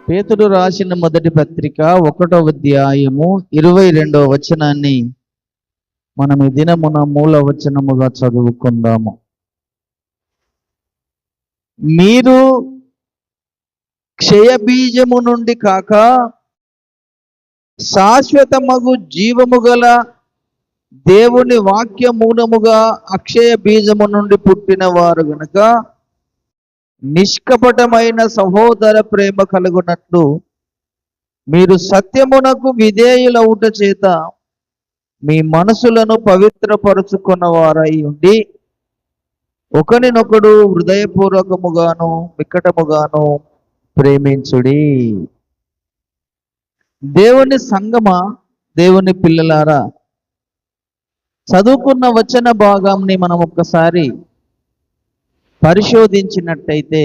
పేతురు రాసిన మొదటి పత్రిక 1వ అధ్యాయము 22వ వచనాన్ని మనం ఈ దినమున మూల వచనముగా చదువుకుందాము. మీరు క్షయబీజము నుండి కాక శాశ్వతమగు జీవము గల దేవుని వాక్య మూలముగా అక్షయ బీజము నుండి పుట్టిన వారు గనుక నిష్కపటమైన సహోదర ప్రేమ కలుగునట్లు మీరు సత్యమునకు విధేయులవుట చేత మీ మనసులను పవిత్రపరుచుకున్న వారై ఉండి ఒకరినొకడు హృదయపూర్వకముగాను వికటముగాను ప్రేమించుడి. దేవుని సంగమా, దేవుని పిల్లలారా, చదువుకున్న వచన భాగాన్ని మనం ఒక్కసారి పరిశోధించినట్టయితే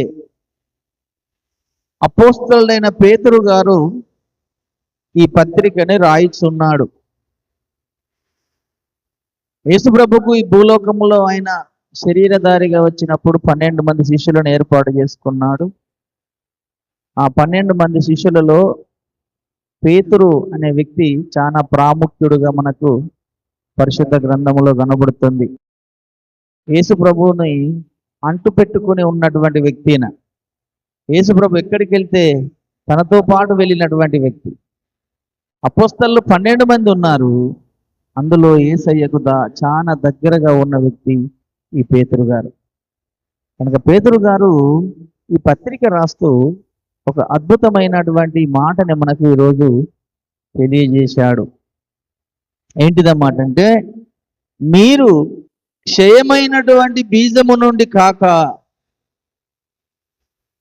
అపోస్తలుడైన పేతురు గారు ఈ పత్రికని రాయిచున్నాడు. యేసుప్రభుకు ఈ భూలోకంలో ఆయన శరీరధారిగా వచ్చినప్పుడు 12 మంది శిష్యులను ఏర్పాటు చేసుకున్నాడు. ఆ 12 మంది శిష్యులలో పేతురు అనే వ్యక్తి చాలా ప్రాముఖ్యుడుగా మనకు పరిశుద్ధ గ్రంథములో కనబడుతుంది. యేసుప్రభుని అంటు పెట్టుకుని ఉన్నటువంటి వ్యక్తిన యేసుప్రభు ఎక్కడికి వెళ్తే తనతో పాటు వెళ్ళినటువంటి వ్యక్తి. అపోస్తలు 12 మంది ఉన్నారు. అందులో యేసయ్యకు చాలా దగ్గరగా ఉన్న వ్యక్తి ఈ పేతురు గారు. కనుక పేతురు గారు ఈ పత్రిక రాస్తూ ఒక అద్భుతమైనటువంటి మాటని మనకు ఈరోజు తెలియజేశాడు. ఏంటిదన్నమాట అంటే, మీరు క్షయమైనటువంటి బీజము నుండి కాక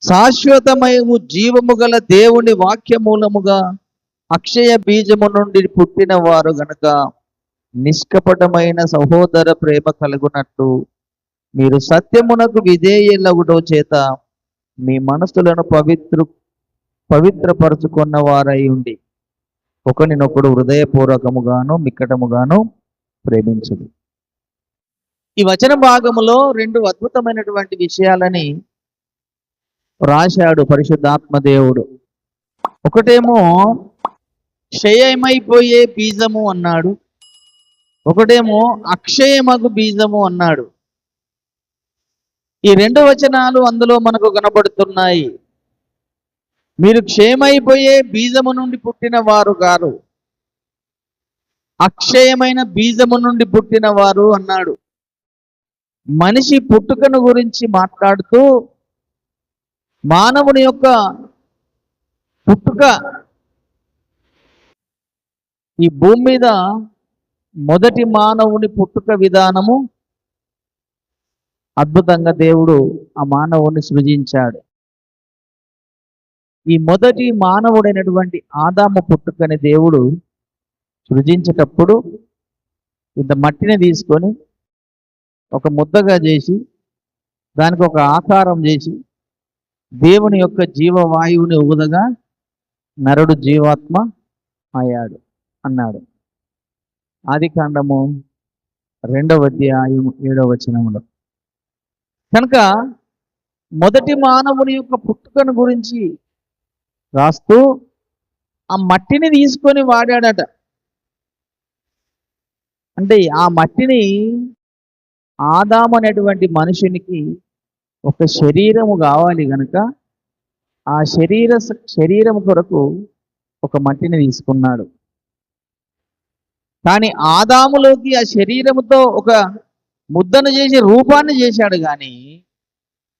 శాశ్వతమయము జీవము గల దేవుని వాక్య మూలముగా అక్షయ బీజము నుండి పుట్టిన వారు గనక నిష్కపటమైన సహోదర ప్రేమ కలుగునట్టు మీరు సత్యమునకు విధేయులగుట చేత మీ మనసులను పవిత్రపరుచుకున్న వారై ఉండి ఒకరినొకడు హృదయపూర్వకముగాను మిక్కటముగాను ప్రేమించుడు. ఈ వచన భాగములో 2 అద్భుతమైనటువంటి విషయాలని రాశాడు పరిశుద్ధాత్మ దేవుడు. ఒకటేమో క్షయమైపోయే బీజము అన్నాడు, ఒకటేమో అక్షయమగు బీజము అన్నాడు. ఈ 2 వచనాలు అందులో మనకు కనబడుతున్నాయి. మీరు క్షయమైపోయే బీజము నుండి పుట్టిన వారు గారు, అక్షయమైన బీజము నుండి పుట్టిన వారు అన్నాడు. మనిషి పుట్టుకను గురించి మాట్లాడుతూ మానవుని యొక్క పుట్టుక ఈ భూమి మీద మొదటి మానవుని పుట్టుక విధానము అద్భుతంగా దేవుడు ఆ మానవుని సృజించాడు. ఈ మొదటి మానవుడైనటువంటి ఆదాము పుట్టుకని దేవుడు సృజించేటప్పుడు ఇంత మట్టిని తీసుకొని ఒక ముద్దగా చేసి దానికి ఒక ఆకారం చేసి దేవుని యొక్క జీవవాయువుని ఊదగా నరుడు జీవాత్మ అయ్యాడు అన్నాడు. ఆదికాండము 2వ అధ్యాయం 7వ వచనములో. కనుక మొదటి మానవుని యొక్క పుట్టుకను గురించి రాస్తూ ఆ మట్టిని తీసుకొని వాడాడట. అంటే ఆ మట్టిని ఆదాము అనేటువంటి మనుషునికి ఒక శరీరము కావాలి గనుక ఆ శరీరము కొరకు ఒక మట్టిని తీసుకున్నాడు. కానీ ఆదాములోకి ఆ శరీరముతో ఒక ముద్దను చేసి రూపాన్ని చేశాడు. కానీ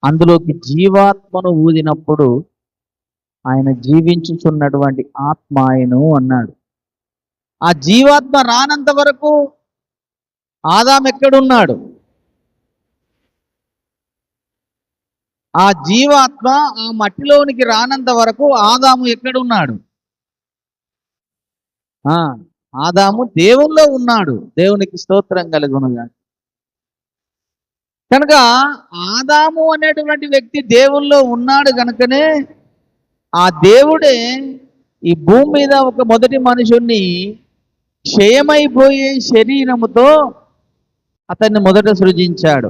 అందులోకి జీవాత్మను ఊదినప్పుడు ఆయన జీవించుచున్నటువంటి ఆత్మ ఆయను అన్నాడు. ఆ జీవాత్మ రానంత వరకు ఆదాము ఎక్కడున్నాడు? ఆ జీవాత్మ ఆ మట్టిలోనికి రానంత వరకు ఆదాము ఎక్కడున్నాడు? ఆదాము దేవుల్లో ఉన్నాడు. దేవునికి స్తోత్రం కలుగునుగా. కనుక ఆదాము అనేటువంటి వ్యక్తి దేవుల్లో ఉన్నాడు కనుకనే ఆ దేవుడే ఈ భూమి మీద ఒక మొదటి మనుషుణ్ణి క్షయమైపోయే శరీరముతో అతన్ని మొదట సృజించాడు.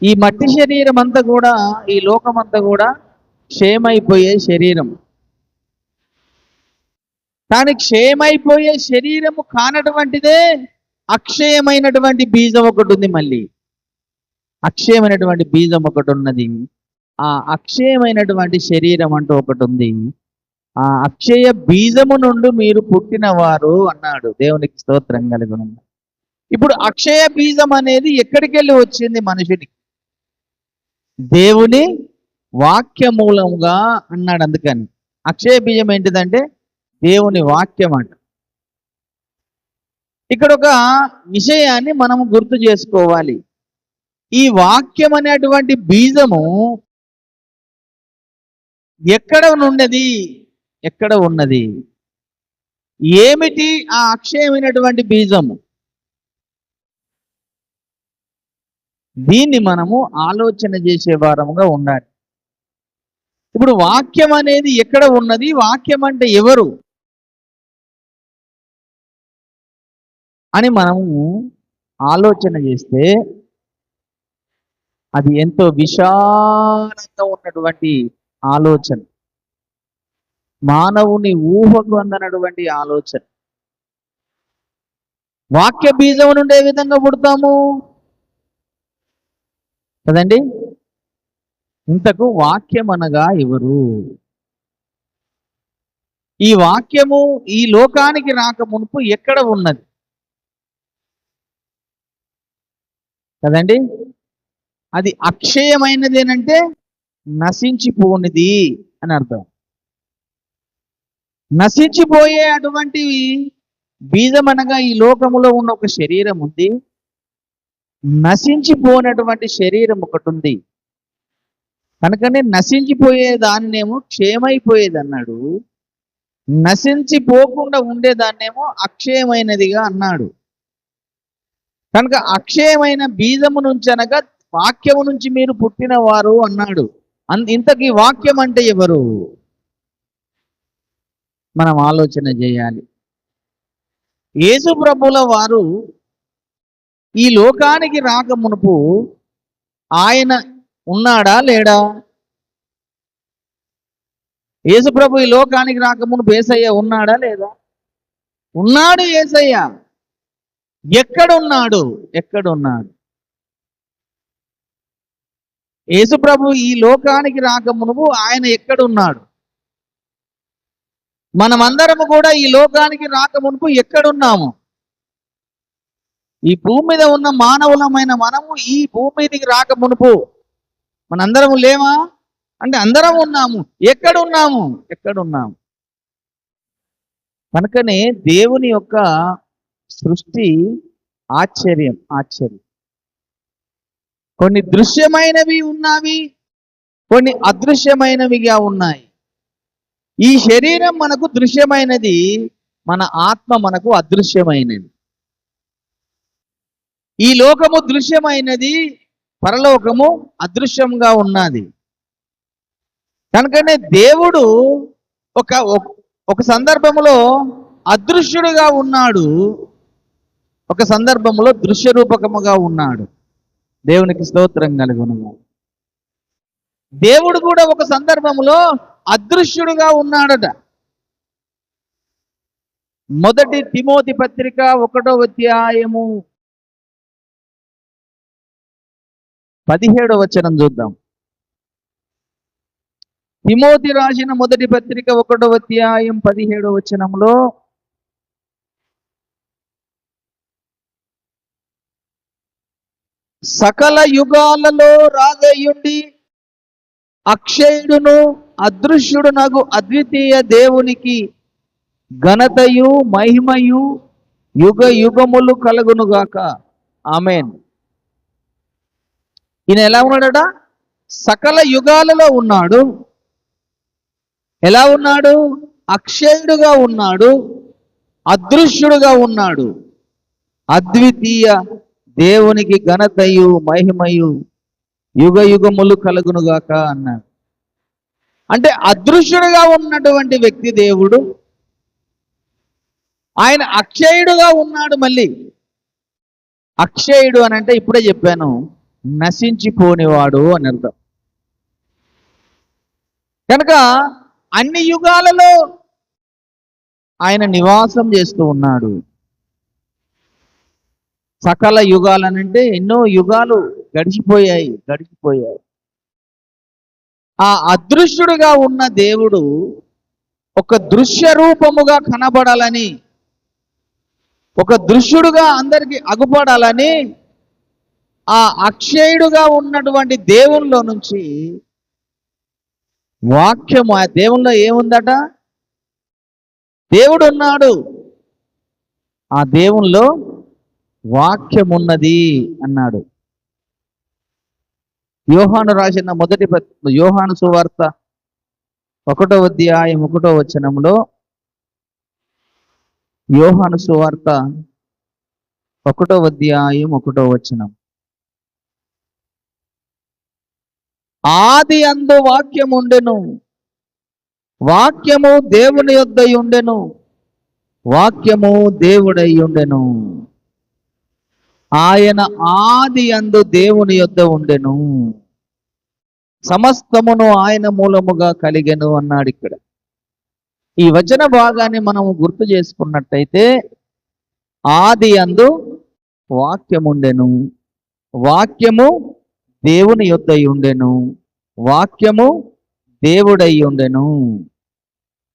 ఈ మట్టి శరీరం అంతా కూడా, ఈ లోకమంతా కూడా క్షేమైపోయే శరీరం. కానీ క్షేమైపోయే శరీరము కానటువంటిదే అక్షయమైనటువంటి బీజం ఒకటి ఉంది. మళ్ళీ అక్షయమైనటువంటి బీజం ఒకటి ఉన్నది. ఆ అక్షయమైనటువంటి శరీరం అంటూ ఒకటి ఉంది. ఆ అక్షయ బీజము నుండి మీరు పుట్టినవారు అన్నాడు. దేవునికి స్తోత్రం కలుగును. ఇప్పుడు అక్షయ బీజం అనేది ఎక్కడికి వెళ్ళి వచ్చింది మనుషునికి? దేవుని వాక్య మూలంగా అన్నాడు. అందుకని అక్షయ బీజం ఏంటిదంటే దేవుని వాక్యం అంట. ఇక్కడ ఒక విషయాన్ని మనము గుర్తు చేసుకోవాలి. ఈ వాక్యం అనేటువంటి బీజము ఎక్కడ ఉన్నది? ఎక్కడ ఉన్నది? ఏమిటి ఆ అక్షయమైనటువంటి బీజము? దీన్ని మనము ఆలోచన చేసే వారముగా ఉండాలి. ఇప్పుడు వాక్యం అనేది ఎక్కడ ఉన్నది? వాక్యం అంటే ఎవరు అని మనము ఆలోచన చేస్తే అది ఎంతో విశాలంగా ఉన్నటువంటి ఆలోచన, మానవుని ఊహకు అందనటువంటి ఆలోచన. వాక్య బీజం నుండి ఏ విధంగా పుడతాము కదండి? ఇంతకు వాక్యం అనగా ఎవరు? ఈ వాక్యము ఈ లోకానికి రాక మునుపు ఎక్కడ ఉన్నది కదండి? అది అక్షయమైనదేనంటే నశించిపోనిది అని అర్థం. నశించిపోయే అటువంటి బీజం అనగా ఈ లోకములో ఉన్న ఒక శరీరం ఉంది. నశించిపోయినటువంటి శరీరం ఒకటి ఉంది. కనుకనే నశించిపోయే దాన్నేమో క్షేమైపోయేది అన్నాడు, నశించిపోకుండా ఉండేదాన్నేమో అక్షయమైనదిగా అన్నాడు. కనుక అక్షయమైన బీజము నుంచి అనగా వాక్యము నుంచి మీరు పుట్టిన వారు అన్నాడు. ఇంతకీ వాక్యం అంటే ఎవరు? మనం ఆలోచన చేయాలి. యేసు ప్రభుల వారు ఈ లోకానికి రాక మునుపు ఆయన ఉన్నాడా లేడా? యేసు ప్రభు ఈ లోకానికి రాక మునుపు యేసయ్య ఉన్నాడా లేదా? ఉన్నాడు. యేసయ్య ఎక్కడున్నాడు? ఎక్కడున్నాడు? యేసు ప్రభు ఈ లోకానికి రాక మునుపు ఆయన ఎక్కడున్నాడు? మనమందరము కూడా ఈ లోకానికి రాక మునుపు ఎక్కడున్నాము? ఈ భూమి మీద ఉన్న మానవులమైన మనము ఈ భూమి మీదకి రాక మునుపు మనందరము లేమా అంటే అందరం ఉన్నాము. ఎక్కడున్నాము? ఎక్కడున్నాము? కనుకనే దేవుని యొక్క సృష్టి ఆశ్చర్యం. కొన్ని దృశ్యమైనవి ఉన్నవి, కొన్ని అదృశ్యమైనవిగా ఉన్నాయి. ఈ శరీరం మనకు దృశ్యమైనది, మన ఆత్మ మనకు అదృశ్యమైనది. ఈ లోకము దృశ్యమైనది, పరలోకము అదృశ్యంగా ఉన్నది. కనుకనే దేవుడు ఒక సందర్భంలో అదృశ్యుడుగా ఉన్నాడు, ఒక సందర్భంలో దృశ్య రూపకముగా ఉన్నాడు. దేవునికి స్తోత్రం కలుగును. దేవుడు కూడా ఒక సందర్భంలో అదృశ్యుడుగా ఉన్నాడట. మొదటి తిమోతి పత్రిక 1వ అధ్యాయము 17వ వచనం చూద్దాం. తిమోతి రాసిన మొదటి పత్రిక 1వ అధ్యాయం 17వ వచనంలో సకల యుగాలలో రాజయ్యుండి అక్షయుడును అదృశ్యుడునగు అద్వితీయ దేవునికి ఘనతయు మహిమయు యుగ యుగములు కలుగునుగాక. ఆమేన్. ఈయన ఎలా ఉన్నాడట? సకల యుగాలలో ఉన్నాడు. ఎలా ఉన్నాడు? అక్షయుడుగా ఉన్నాడు, అదృశ్యుడుగా ఉన్నాడు. అద్వితీయ దేవునికి ఘనతయు మహిమయు యుగ యుగములు కలుగునుగాక అన్నాడు. అంటే అదృశ్యుడుగా ఉన్నటువంటి వ్యక్తి దేవుడు, ఆయన అక్షయుడుగా ఉన్నాడు. మళ్ళీ అక్షయుడు అని అంటే ఇప్పుడే చెప్పాను, నశించిపోనివాడు అని అర్థం. కనుక అన్ని యుగాలలో ఆయన నివాసం చేస్తూ ఉన్నాడు. సకల యుగాలనంటే ఎన్నో యుగాలు గడిచిపోయాయి. ఆ అదృశ్యుడుగా ఉన్న దేవుడు ఒక దృశ్య రూపముగా కనబడాలని, ఒక దృశ్యుడుగా అందరికి అగుపడాలని ఆ అక్షయుడుగా ఉన్నటువంటి దేవునిలో నుంచి వాక్యము, ఆ దేవునిలో ఏముందట? దేవుడు ఉన్నాడు, ఆ దేవునిలో వాక్యమున్నది అన్నాడు. యోహాను రాసిన యోహాను సువార్త 1వ అధ్యాయం 1వ వచనంలో, యోహాను సువార్త 1వ అధ్యాయం 1వ వచనం, ఆది అందు వాక్యము ఉండెను, వాక్యము దేవుని యొద్ద ఉండెను, వాక్యము దేవుడై ఉండెను, ఆయన ఆది అందు దేవుని యొద్ద ఉండెను, సమస్తమును ఆయన మూలముగా కలిగెను అన్నాడు. ఇక్కడ ఈ వచన భాగాన్ని మనము గుర్తు చేసుకున్నట్టయితే, ఆది అందు వాక్యముండెను, వాక్యము దేవుని యొద్ద ఉండెను, వాక్యము దేవుడై ఉండెను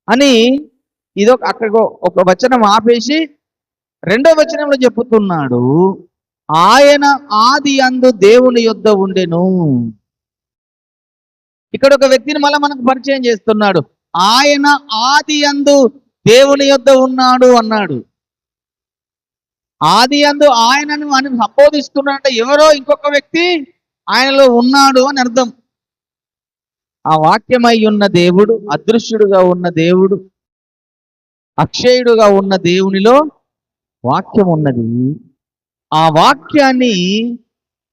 అని అక్కడ ఒక వచనం ఆపేసి రెండో వచనంలో చెప్పుతున్నాడు, ఆయన ఆది అందు దేవుని యొద్ద ఉండెను. ఇక్కడ ఒక వ్యక్తిని మళ్ళీ మనకు పరిచయం చేస్తున్నాడు. ఆయన ఆది అందు దేవుని యొద్ద ఉన్నాడు అన్నాడు. ఆది అందు ఆయనను అని సంబోధిస్తున్నాడంటే ఎవరో ఇంకొక వ్యక్తి ఆయనలో ఉన్నాడు అని అర్థం. ఆ వాక్యమై ఉన్న దేవుడు, అదృశ్యుడుగా ఉన్న దేవుడు, అక్షయుడుగా ఉన్న దేవునిలో వాక్యం ఉన్నది. ఆ వాక్యాన్ని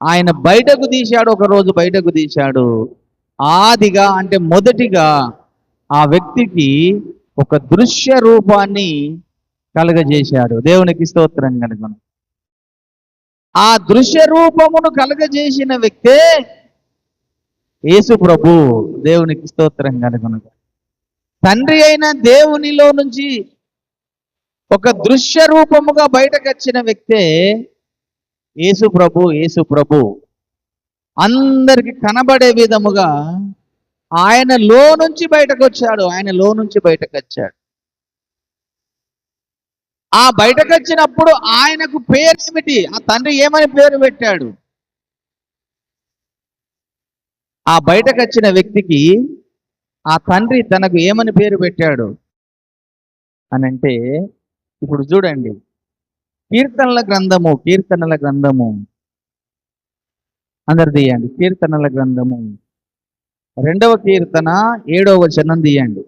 ఆయన బయటకు తీశాడు, ఒకరోజు బయటకు తీశాడు. ఆదిగా అంటే మొదటిగా ఆ వ్యక్తికి ఒక దృశ్య రూపాన్ని కలగజేశాడు. దేవునికి స్తోత్రం కలుగును. ఆ దృశ్య రూపమును కలగజేసిన వ్యక్తే యేసు ప్రభు. దేవునికి స్తోత్రం కలుగును. తండ్రి అయిన దేవునిలో నుంచి ఒక దృశ్య రూపముగా బయటకు వచ్చిన వ్యక్తే యేసు ప్రభు. అందరికి కనబడే విధముగా ఆయనలో నుంచి బయటకు వచ్చాడు. ఆ బయటకు వచ్చినప్పుడు ఆయనకు పేరేమిటి? ఆ తండ్రి ఏమని పేరు పెట్టాడు? ఆ బయటకు వచ్చిన వ్యక్తికి ఆ తండ్రి తనకు ఏమని పేరు పెట్టాడు అని అంటే, ఇప్పుడు చూడండి, కీర్తనల గ్రంథము అందరు తీయండి. కీర్తనల గ్రంథము 2వ కీర్తన 7వ వచనం తీయండి.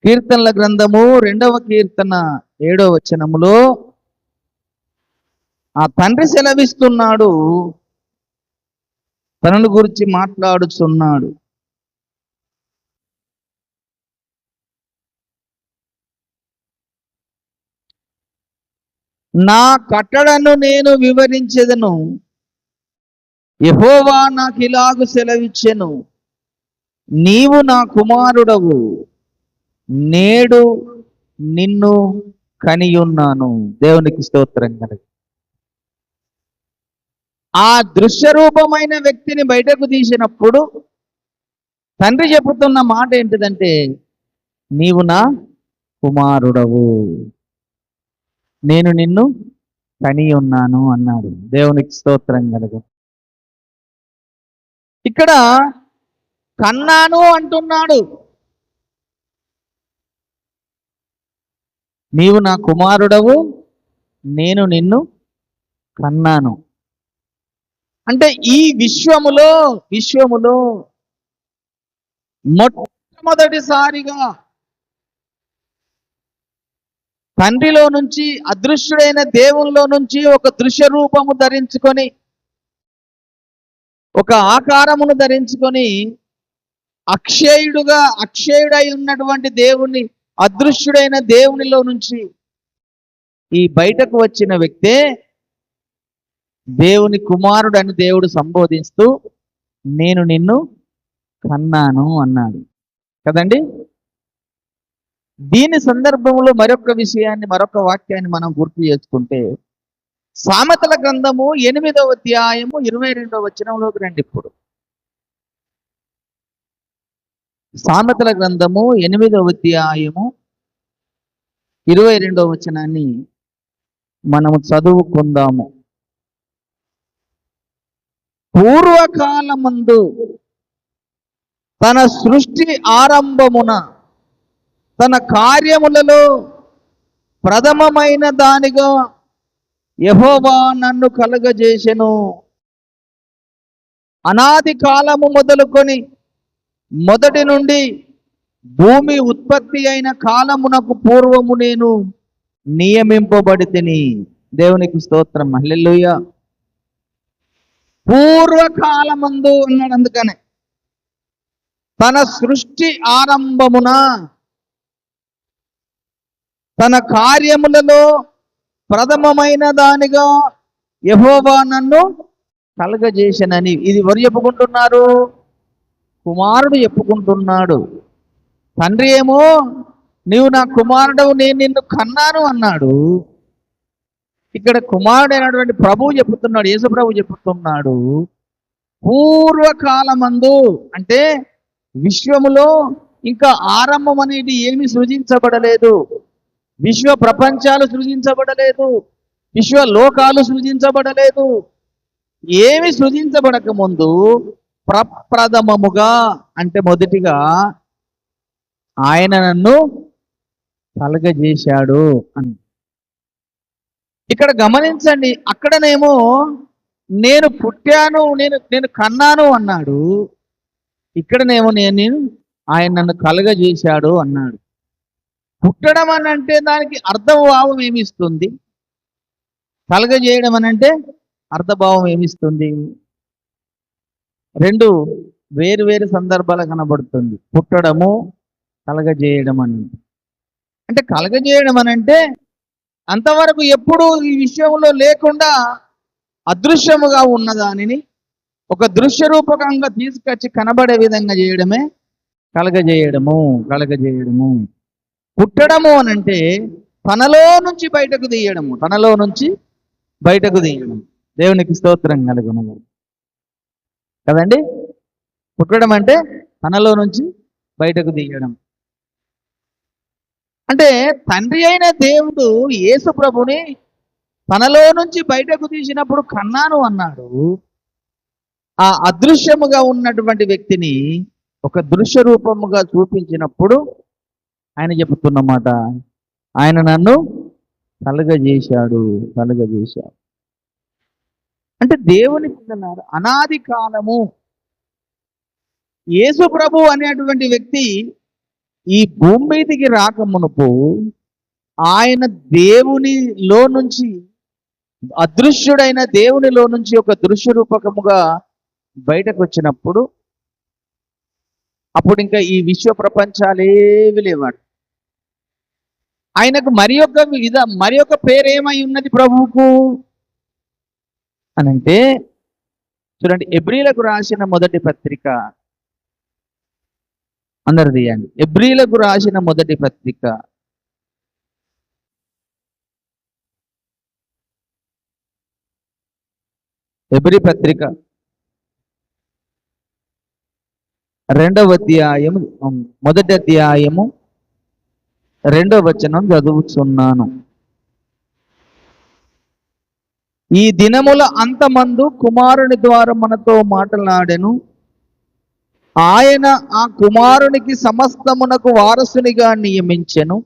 కీర్తనల గ్రంథము 2వ కీర్తన 7వ వచనములో ఆ తండ్రి సెలవిస్తున్నాడు, తనను గురించి మాట్లాడుచున్నాడు. నా కట్టడను నేను వివరించెదను, యెహోవా నాకు ఇలాగు సెలవిచ్చెను, నీవు నా కుమారుడవు, నేడు నిన్ను కనియున్నాను. దేవునికి స్తోత్రం కలుగు. ఆ దృశ్య రూపమైన వ్యక్తిని బయటకు తీసినప్పుడు తండ్రి చెబుతున్న మాట ఏంటిదంటే, నీవు నా కుమారుడవు, నేను నిన్ను కని ఉన్నాను అన్నాడు. దేవునికి స్తోత్రం కలుగు. ఇక్కడ కన్నాను అంటున్నాడు. నీవు నా కుమారుడవు, నేను నిన్ను కన్నాను అంటే ఈ విశ్వములో మొట్టమొదటిసారిగా తండ్రిలో నుంచి, అదృశ్యుడైన దేవునిలో నుంచి ఒక దృశ్య రూపము ధరించుకొని, ఒక ఆకారమును ధరించుకొని, అక్షయుడై ఉన్నటువంటి దేవుని, అదృశ్యుడైన దేవునిలో నుంచి ఈ బయటకు వచ్చిన వ్యక్తే దేవుని కుమారుడు అని దేవుడు సంబోధిస్తూ, నేను నిన్ను కన్నాను అన్నాడు కదండి. దీని సందర్భంలో మరొక విషయాన్ని, మరొక వాక్యాన్ని మనం గుర్తు చేసుకుంటే, సామెతల గ్రంథము 8వ అధ్యాయము 22వ వచనంలోకి రండి. ఇప్పుడు సామెతల గ్రంథము 8వ అధ్యాయము 22వ వచనాన్ని మనము చదువుకుందాము. పూర్వకాలమందు తన సృష్టి ఆరంభమున తన కార్యములలో ప్రథమమైన దానిగా యెహోవా నన్ను కలుగజేసెను. అనాది కాలము మొదలుకొని మొదటి నుండి భూమి ఉత్పత్తి అయిన కాలమునకు పూర్వము నేను నియమింపబడితిని. దేవునికి స్తోత్రం, హల్లెలూయా. పూర్వకాలమందు అన్నాడు. అందుకనే తన సృష్టి ఆరంభమున తన కార్యములలో ప్రథమమైన దానిగా యెహోవా నన్ను కలగజేసెనని. ఇది ఎవరు చెప్పుకుంటున్నారు? కుమారుడు చెప్పుకుంటున్నాడు. తండ్రి ఏమో నీవు నా కుమారుడవు, నేను నిన్ను కన్నాను అన్నాడు. ఇక్కడ కుమారుడు అయినటువంటి ప్రభువు చెప్పుతున్నాడు, యేసు ప్రభువు చెప్పుతున్నాడు, పూర్వకాలమందు అంటే విశ్వములో ఇంకా ఆరంభం అనేది ఏమి సృజించబడలేదు. విశ్వ ప్రపంచాలు సృజించబడలేదు, విశ్వ లోకాలు సృజించబడలేదు. ఏమి సృజించబడక ముందు ప్రప్రథమముగా అంటే మొదటిగా ఆయన నన్ను కలగజేశాడు అని. ఇక్కడ గమనించండి, అక్కడనేమో నేను పుట్టాను, నేను కన్నాను అన్నాడు. ఇక్కడనేమో ఆయన నన్ను కలగజేశాడు అన్నాడు. పుట్టడం అని అంటే దానికి అర్థభావం ఏమిస్తుంది? కలగజేయడం అని అంటే అర్థభావం ఏమిస్తుంది? రెండు వేరు వేరు సందర్భాలు కనబడుతుంది. పుట్టడము, కలగజేయడం అని అంటే కలగజేయడం అని అంటే అంతవరకు ఎప్పుడు ఈ విషయంలో లేకుండా అదృశ్యముగా ఉన్న దానిని ఒక దృశ్య రూపకంగా తీసుకొచ్చి కనబడే విధంగా చేయడమే కలగజేయడము. పుట్టడము అని అంటే తనలో నుంచి బయటకు తీయడము, దేవునికి స్తోత్రం కలుగును కదండి. పుట్టడం అంటే తనలో నుంచి బయటకు తీయడం. అంటే తండ్రి అయిన దేవుడు యేసు ప్రభుని తనలో నుంచి బయటకు తీసినప్పుడు కన్నాను అన్నాడు. ఆ అదృశ్యముగా ఉన్నటువంటి వ్యక్తిని ఒక దృశ్య రూపముగా చూపించినప్పుడు ఆయన చెబుతున్నమాట, ఆయన నన్ను కలగజేశాడు. అంటే దేవుని పిల్లలారా, అనాది కాలము యేసు ప్రభు అనేటువంటి వ్యక్తి ఈ భూమి మీదికి రాకమునుపు ఆయన దేవునిలో నుంచి, అదృశ్యుడైన దేవునిలో నుంచి ఒక దృశ్య రూపకముగా బయటకు వచ్చినప్పుడు అప్పుడు ఇంకా ఈ విశ్వ ప్రపంచాలేవి లేవాడు. ఆయనకు మరి ఒక పేరు ఏమై ఉన్నది ప్రభువుకు అనంటే, చూడండి, ఎబ్రీలకు రాసిన మొదటి పత్రిక, అందరు తీయండి. ఎబ్రీలకు రాసిన మొదటి పత్రిక ఎబ్రీ పత్రిక 2వ అధ్యాయము మొదటి అధ్యాయము 2వ వచనం చదువుతున్నాను. ఈ దినముల అంతమందు కుమారుని ద్వారా మనతో మాట్లాడెను. ఆయన ఆ కుమారునికి సమస్తమునకు వారసునిగా నియమించెను.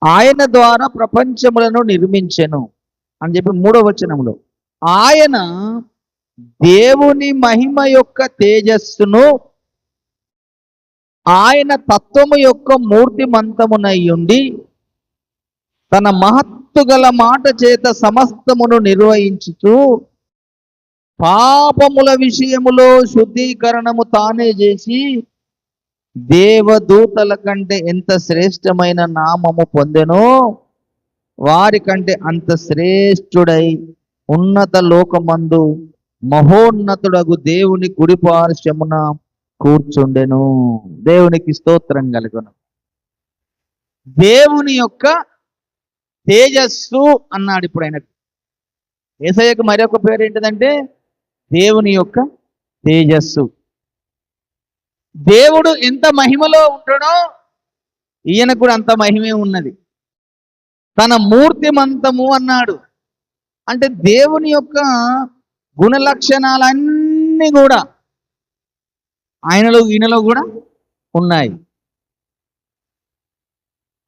ఆయన ద్వారా ప్రపంచములను నిర్మించెను అని చెప్పి 3వ వచనంలో ఆయన దేవుని మహిమ యొక్క తేజస్సును ఆయన తత్వము యొక్క మూర్తిమంతమునయ్యుండి తన మహత్తు గల మాట చేత సమస్తమును నిర్వహించుచు పాపముల విషయములో శుద్ధీకరణము తానే చేసి దేవదూతల కంటే ఎంత శ్రేష్టమైన నామము పొందెనో వారి కంటే అంత శ్రేష్ఠుడై ఉన్నత లోకమందు మహోన్నతుడగు దేవుని కుడిపార్శ్వమున కూర్చుండెను. దేవునికి స్తోత్రం కలుగును. దేవుని యొక్క తేజస్సు అన్నాడు. ఇప్పుడు ఆయనకు యేసయ్యకు మరొక పేరు ఏంటిదంటే దేవుని యొక్క తేజస్సు. దేవుడు ఎంత మహిమలో ఉంటాడో ఈయన కూడా అంత మహిమే ఉన్నది. తన మూర్తిమంతము అన్నాడు. అంటే దేవుని యొక్క గుణ లక్షణాలన్నీ కూడా ఆయనలో ఈయనలో కూడా ఉన్నాయి.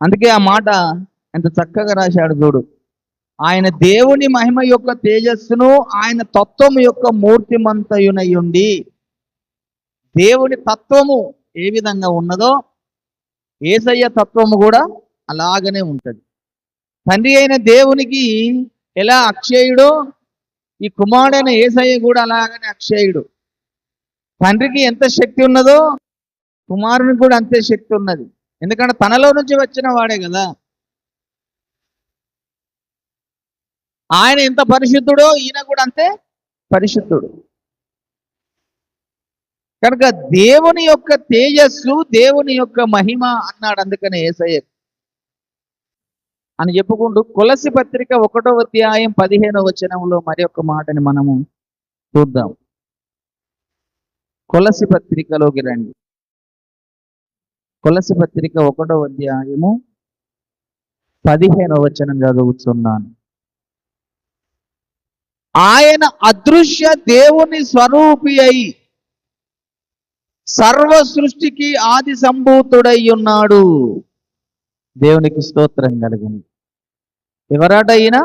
అందుకే ఆ మాట ఎంత చక్కగా రాశాడు చూడు. ఆయన దేవుని మహిమ యొక్క తేజస్సును ఆయన తత్వము యొక్క మూర్తిమంతయునయుండి. దేవుని తత్వము ఏ విధంగా ఉన్నదో యేసయ్య తత్వము కూడా అలాగనే ఉంటుంది. తండ్రి అయిన దేవునికి ఎలా అక్షయుడో ఈ కుమారుడైన యేసయ్య కూడా అలాగనే అక్షయుడు. తండ్రికి ఎంత శక్తి ఉన్నదో కుమారునికి కూడా అంతే శక్తి ఉన్నది. ఎందుకంటే తనలో నుంచి వచ్చిన వాడే కదా. ఆయన ఎంత పరిశుద్ధుడో ఈయన కూడా అంతే పరిశుద్ధుడు. కనుక దేవుని యొక్క తేజస్సు, దేవుని యొక్క మహిమ అన్నాడు. అందుకనే యేసయ్య అని చెప్పుకుంటూ కొలసి పత్రిక 1వ అధ్యాయం 15వ వచనంలో మరి ఒక మాటని మనము చూద్దాం. కొలసి పత్రికలోకి రండి. కొలసి పత్రిక 1వ అధ్యాయము 15వ వచనం చదువుతున్నాను. ఆయన అదృశ్య దేవుని స్వరూపి అయి సర్వ సృష్టికి ఆది సంభూతుడై ఉన్నాడు. దేవునికి స్తోత్రం కలుగును. ఎవరాట ఈయన?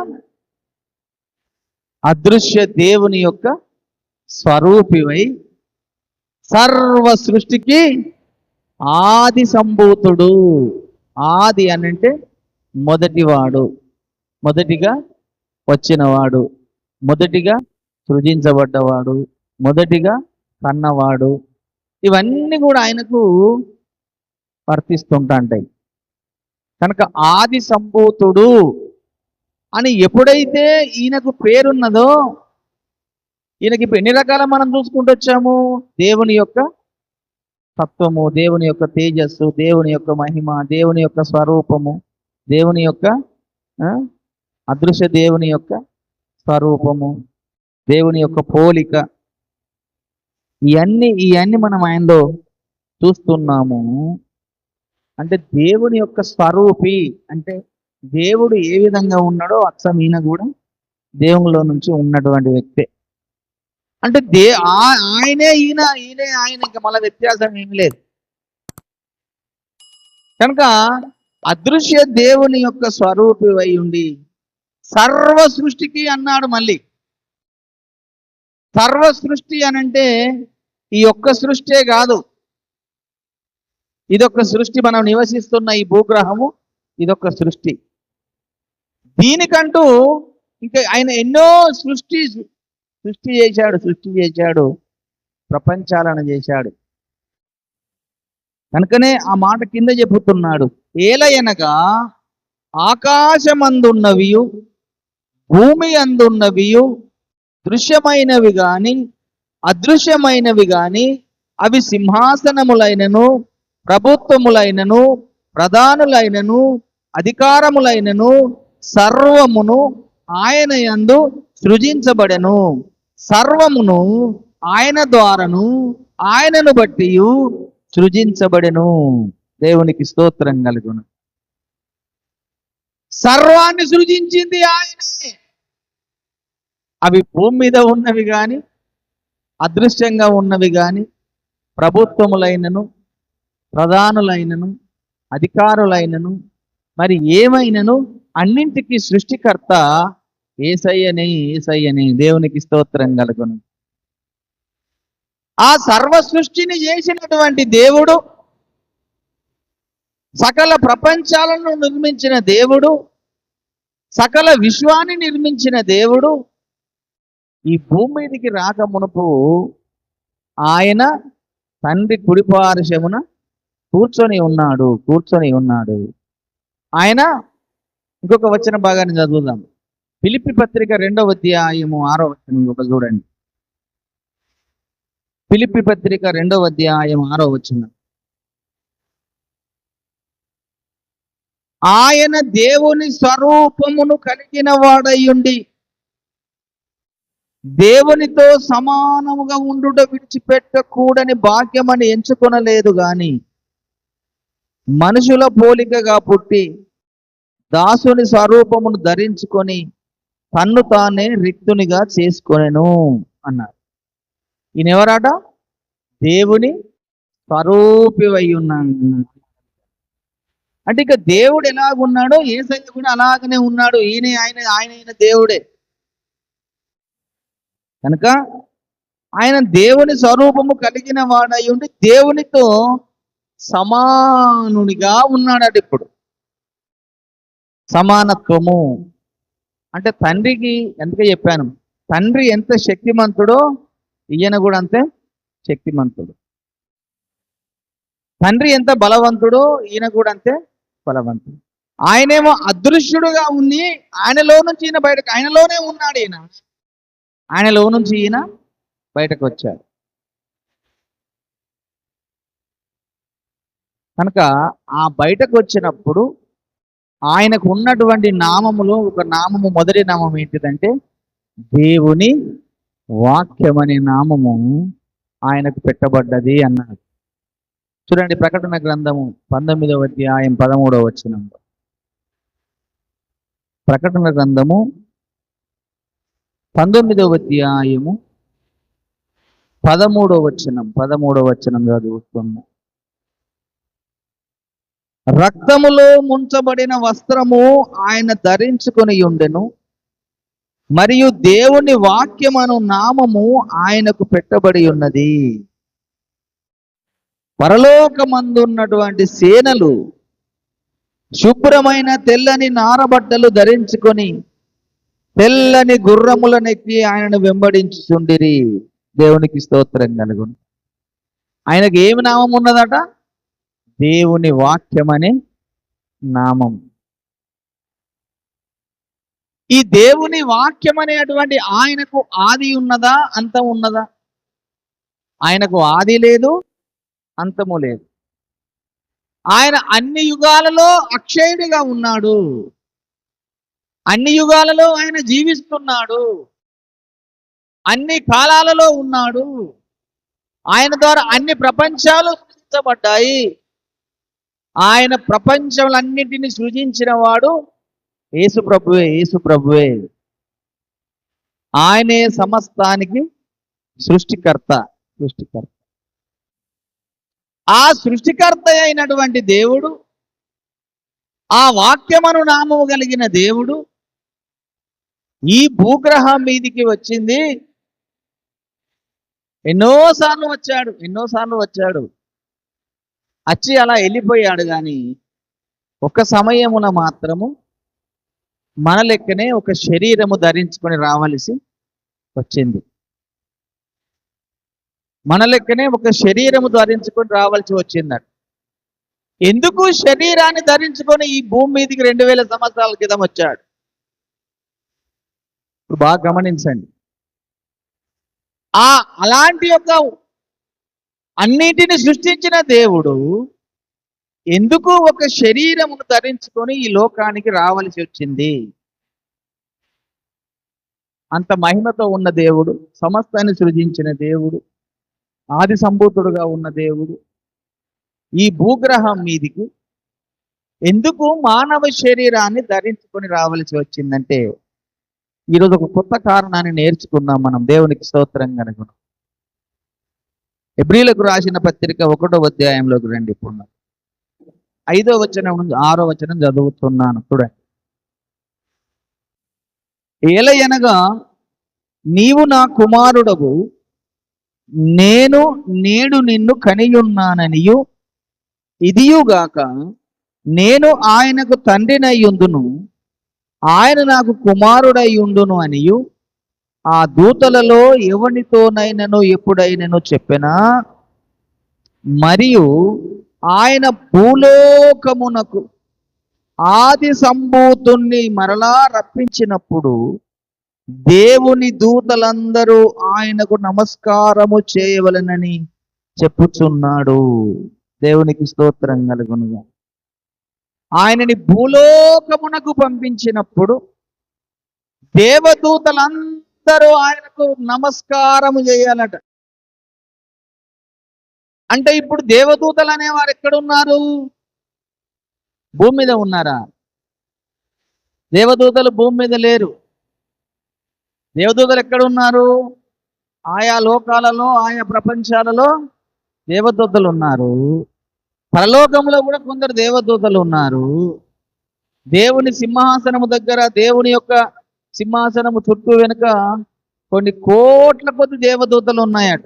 అదృశ్య దేవుని యొక్క స్వరూపివై సర్వ సృష్టికి ఆది సంభూతుడు. ఆది అనంటే మొదటివాడు, మొదటిగా వచ్చినవాడు, మొదటిగా సృజించబడ్డవాడు, మొదటిగా కన్నవాడు. ఇవన్నీ కూడా ఆయనకు వర్తిస్తుంటాయి. కనుక ఆది సంభూతుడు అని ఎప్పుడైతే ఈయనకు పేరున్నదో, ఈయనకి ఎన్ని రకాల మనం చూసుకుంటూ వచ్చాము. దేవుని యొక్క తత్వము, దేవుని యొక్క తేజస్సు, దేవుని యొక్క మహిమ, దేవుని యొక్క స్వరూపము, దేవుని యొక్క అదృశ్య దేవుని యొక్క స్వరూపము, దేవుని యొక్క పోలిక, ఇవన్నీ మనం ఆయనలో చూస్తున్నాము. అంటే దేవుని యొక్క స్వరూపి అంటే దేవుడు ఏ విధంగా ఉన్నాడో అచ్చం ఈయన కూడా దేవునిలో నుంచి ఉన్నటువంటి వ్యక్తే. అంటే ఆయనే ఈయన, ఈయనే ఆయన, ఇంకా మళ్ళీ వ్యత్యాసం ఏమి లేదు. కనుక అదృశ్య దేవుని యొక్క స్వరూపి అయి ఉండి సర్వ సృష్టికి అన్నాడు. మళ్ళీ సర్వ సృష్టి అనంటే ఈ ఒక్క సృష్టే కాదు. ఇదొక సృష్టి, మనం నివసిస్తున్న ఈ భూగ్రహము ఇదొక సృష్టి. దీనికంటూ ఇంకా ఆయన ఎన్నో సృష్టి చేశాడు, ప్రపంచాలను చేశాడు. కనుకనే ఆ మాట కింద చెబుతున్నాడు, ఏలయనగా ఆకాశమందున్నవియు భూమి అందున్నవియు దృశ్యమైనవి గాని అదృశ్యమైనవి గాని అవి సింహాసనములైనను ప్రభుత్వములైనను ప్రధానులైనను అధికారములైనను సర్వమును ఆయన యందు సృజించబడెను. సర్వమును ఆయన ద్వారాను ఆయనను బట్టి సృజించబడెను. దేవునికి స్తోత్రం కలుగును. సర్వాన్ని సృజించింది ఆయనే. అవి భూమి మీద ఉన్నవి కానీ అదృశ్యంగా ఉన్నవి కానీ ప్రభుత్వములైనను ప్రధానులైనను అధికారులైనను మరి ఏమైనను అన్నింటికి సృష్టికర్త యేసయ్యనే. దేవునికి స్తోత్రం కలుగును. ఆ సర్వ సృష్టిని చేసినటువంటి దేవుడు, సకల ప్రపంచాలను నిర్మించిన దేవుడు, సకల విశ్వాన్ని నిర్మించిన దేవుడు ఈ భూమి మీదకి రాక మునుపు ఆయన తండ్రి కుడిపార్శ్వమున కూర్చొని ఉన్నాడు. ఆయన ఇంకొక వచన భాగాన్ని చదువుదాం. ఫిలిప్పీ పత్రిక 2వ అధ్యాయము 6వ వచనం చూడండి. ఫిలిప్పి పత్రిక 2వ అధ్యాయం 6వ వచనం. ఆయన దేవుని స్వరూపమును కలిగిన వాడయుండి దేవునితో సమానముగా ఉండుట విడిచిపెట్టకూడని భాగ్యమని ఎంచుకొనలేదు గాని మనుషుల పోలికగా పుట్టి దాసుని స్వరూపమును ధరించుకొని తన్ను తానే రిక్తునిగా చేసుకొనెను అన్నారు. ఈయన ఎవరాట? దేవుని స్వరూపివై ఉన్నాడు. అంటే ఇక దేవుడు ఎలాగున్నాడో యేసయ్య కూడా అలాగనే ఉన్నాడు. ఆయన దేవుడే కనుక ఆయన దేవుని స్వరూపము కలిగిన వాడై ఉండి దేవునితో సమానునిగా ఉన్నాడట. ఇప్పుడు సమానత్వము అంటే తండ్రికి ఎందుకే చెప్పాను, తండ్రి ఎంత శక్తిమంతుడో ఈయన కూడా అంతే శక్తిమంతుడు. తండ్రి ఎంత బలవంతుడో ఈయన కూడా అంతే బలవంతుడు. ఆయనేమో అదృశ్యుడుగా ఉంది, ఆయనలో నుంచి ఈయన బయటకు, ఆయనలోనే ఉన్నాడు ఈయన, ఆయనలో నుంచి ఈయన బయటకు వచ్చాడు. కనుక ఆ బయటకు వచ్చినప్పుడు ఆయనకు ఉన్నటువంటి నామములో ఒక నామము, మొదటి నామం ఏంటిదంటే దేవుని వాక్యం అనే నామము ఆయనకు పెట్టబడ్డది అన్నాడు. చూడండి, ప్రకటన గ్రంథము 19వ అధ్యాయం 13వ వచనంలో. ప్రకటన గ్రంథము 19వ అధ్యాయము 13వ వచనం చదువుతున్నాం. రక్తములో ముంచబడిన వస్త్రము ఆయన ధరించుకొని ఉండెను, మరియు దేవుని వాక్యమను నామము ఆయనకు పెట్టబడి ఉన్నది. పరలోకమందున్నటువంటి సేనలు శుభ్రమైన తెల్లని నారబట్టలు ధరించుకొని తెల్లని గుర్రములనెక్కి ఆయనను వెంబడించుచుండిరి. దేవునికి స్తోత్రం కలుగును. ఆయనకు ఏమి నామం ఉన్నదట? దేవుని వాక్యం అనే నామం. ఈ దేవుని వాక్యం అనేటువంటి ఆయనకు ఆది ఉన్నదా, అంతం ఉన్నదా? ఆయనకు ఆది లేదు, అంతము లేదు. ఆయన అన్ని యుగాలలో అక్షయుడిగా ఉన్నాడు. అన్ని యుగాలలో ఆయన జీవిస్తున్నాడు, అన్ని కాలాలలో ఉన్నాడు. ఆయన ద్వారా అన్ని ప్రపంచాలు సృష్టించబడ్డాయి. ఆయన ప్రపంచములన్నిటిని సృజించిన వాడు యేసు ప్రభువే. ఆయనే సమస్తానికి సృష్టికర్త. ఆ సృష్టికర్త అయినటువంటి దేవుడు, ఆ వాక్యమను నామము కలిగిన దేవుడు ఈ భూగ్రహం మీదికి వచ్చింది. ఎన్నోసార్లు వచ్చాడు. వచ్చి అలా వెళ్ళిపోయాడు. కానీ ఒక సమయమున మాత్రము మన లెక్కనే ఒక శరీరము ధరించుకొని రావాల్సి వచ్చింది. మన లెక్కనే ఒక శరీరము ధరించుకొని రావాల్సి వచ్చిందట. ఎందుకు శరీరాన్ని ధరించుకొని ఈ భూమి మీదకి 2000 సంవత్సరాల క్రితం వచ్చాడు? ఇప్పుడు బాగా గమనించండి. అలాంటి యొక్క అన్నిటిని సృష్టించిన దేవుడు ఎందుకు ఒక శరీరమును ధరించుకొని ఈ లోకానికి రావాల్సి వచ్చింది? అంత మహిమతో ఉన్న దేవుడు, సమస్తాన్ని సృజించిన దేవుడు, ఆది సంభూతుడుగా ఉన్న దేవుడు ఈ భూగ్రహం మీదికి ఎందుకు మానవ శరీరాన్ని ధరించుకొని రావాల్సి వచ్చిందంటే, ఈరోజు ఒక కొత్త కారణాన్ని నేర్చుకున్నాం మనం. దేవునికి స్తోత్రం కనుక హెబ్రీలకు రాసిన పత్రిక 1వ అధ్యాయంలోకి రండి. ఇప్పుడు 5వ వచనం నుంచి 6వ వచనం చదువుతున్నాను. చూడండి. ఏలయనగా నీవు నా కుమారుడవు, నేను నేడు నిన్ను కనియున్నాననియు, ఇదియుగాక నేను ఆయనకు తండ్రినయ్యుందును, ఆయన నాకు కుమారుడయ్యుండును అనియు ఆ దూతలలో ఎవనితోనైనను ఎప్పుడైనను చెప్పెనా. మరియు ఆయన భూలోకమునకు ఆది సంభూతుణ్ణి మరలా రప్పించినప్పుడు దేవుని దూతలందరూ ఆయనకు నమస్కారము చేయవలెనని చెప్పుచున్నాడు. దేవునికి స్తోత్రం కలుగునుగా. ఆయనని భూలోకమునకు పంపించినప్పుడు దేవదూతలందరూ ఆయనకు నమస్కారము చేయాలట. అంటే ఇప్పుడు దేవదూతలు అనేవారు ఎక్కడున్నారు? భూమి మీద ఉన్నారా? దేవదూతలు భూమి మీద లేరు. దేవదూతలు ఎక్కడ ఉన్నారు? ఆయా లోకాలలో, ఆయా ప్రపంచాలలో దేవదూతలు ఉన్నారు. పరలోకంలో కూడా కొందరు దేవదూతలు ఉన్నారు. దేవుని సింహాసనము దగ్గర, దేవుని యొక్క సింహాసనము చుట్టూ వెనుక కొన్ని కోట్ల కొద్ది దేవదూతలు ఉన్నాయట.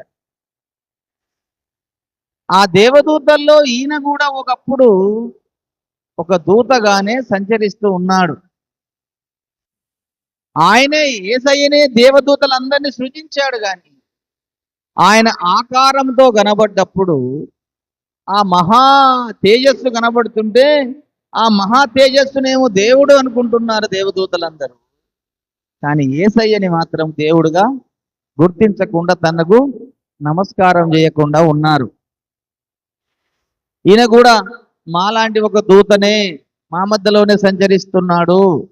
ఆ దేవదూతల్లో ఈయన కూడా ఒకప్పుడు ఒక దూతగానే సంచరిస్తూ ఉన్నాడు. ఆయనే, యేసయ్యనే దేవదూతలందరినీ సృజించాడు. కానీ ఆయన ఆకారంతో కనబడ్డప్పుడు ఆ మహా తేజస్సు కనబడుతుంటే ఆ మహా తేజస్సునేమో దేవుడు అనుకుంటున్నారు దేవదూతలందరూ. కానీ యేసయ్యని మాత్రం దేవుడుగా గుర్తించకుండా తనకు నమస్కారం చేయకుండా ఉన్నారు. ఈయన కూడా మాలాంటి ఒక దూతనే, మా మధ్యలోనే సంచరిస్తున్నాడు,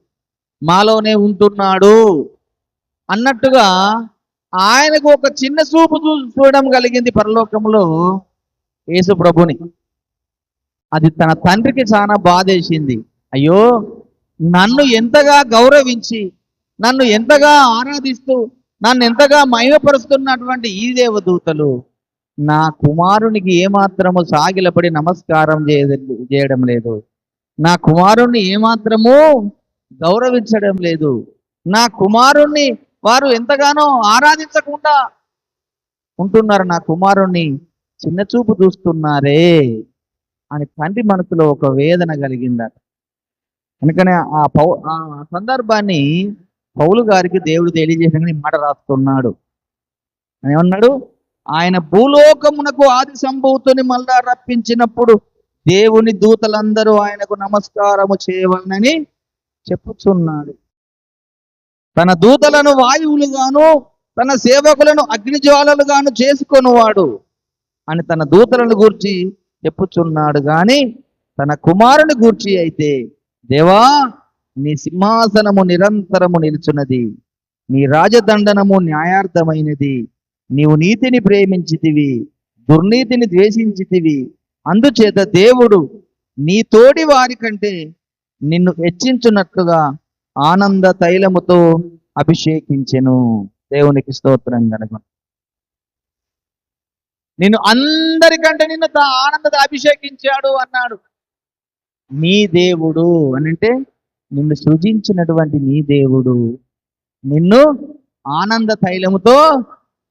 మాలోనే ఉంటున్నాడు అన్నట్టుగా ఆయనకు ఒక చిన్న చూపు చూడడం కలిగింది పరలోకంలో యేసు ప్రభుని. అది తన తండ్రికి చాలా బాధేసింది. అయ్యో, నన్ను ఎంతగా గౌరవించి, నన్ను ఎంతగా ఆరాధిస్తూ, నన్ను ఎంతగా మహిమపరుస్తున్నటువంటి ఈ దేవదూతలు నా కుమారునికి ఏమాత్రము సాగిలపడి నమస్కారం చేయడం లేదు. నా కుమారుణ్ణి ఏమాత్రము గౌరవించడం లేదు. నా కుమారుణ్ణి వారు ఎంతగానో ఆరాధించకుండా ఉంటున్నారు. నా కుమారుణ్ణి చిన్న చూపు చూస్తున్నారే అని తండ్రి మనసులో ఒక వేదన కలిగిందట. అందుకనే ఆ సందర్భాన్ని పౌలు గారికి దేవుడు తెలియజేసిన మాట రాస్తున్నాడు. ఏమన్నాడు? ఆయన భూలోకమునకు ఆది సంభూతుని మళ్ళా రప్పించినప్పుడు దేవుని దూతలందరూ ఆయనకు నమస్కారము చేయవలనని చెప్పుచున్నాడు. తన దూతలను వాయువులుగాను తన సేవకులను అగ్నిజ్వాలలుగాను చేసుకొనువాడు అని తన దూతలను గూర్చి చెప్పుచున్నాడు. కానీ తన కుమారుని గూర్చి అయితే, దేవా, నీ సింహాసనము నిరంతరము నిలుచున్నది, నీ రాజదండనము న్యాయార్థమైనది, నీవు నీతిని ప్రేమించితివి, దుర్నీతిని ద్వేషించితివి, అందుచేత దేవుడు నీ తోడి వారి కంటే నిన్ను హెచ్చించున్నట్లుగా ఆనంద తైలముతో అభిషేకించెను. దేవునికి స్తోత్రం కనుక. నిన్ను అందరికంటే నిన్ను ఆనందత అభిషేకించాడు అన్నాడు. నీ దేవుడు అని అంటే నిన్ను సృజించినటువంటి నీ దేవుడు నిన్ను ఆనంద తైలముతో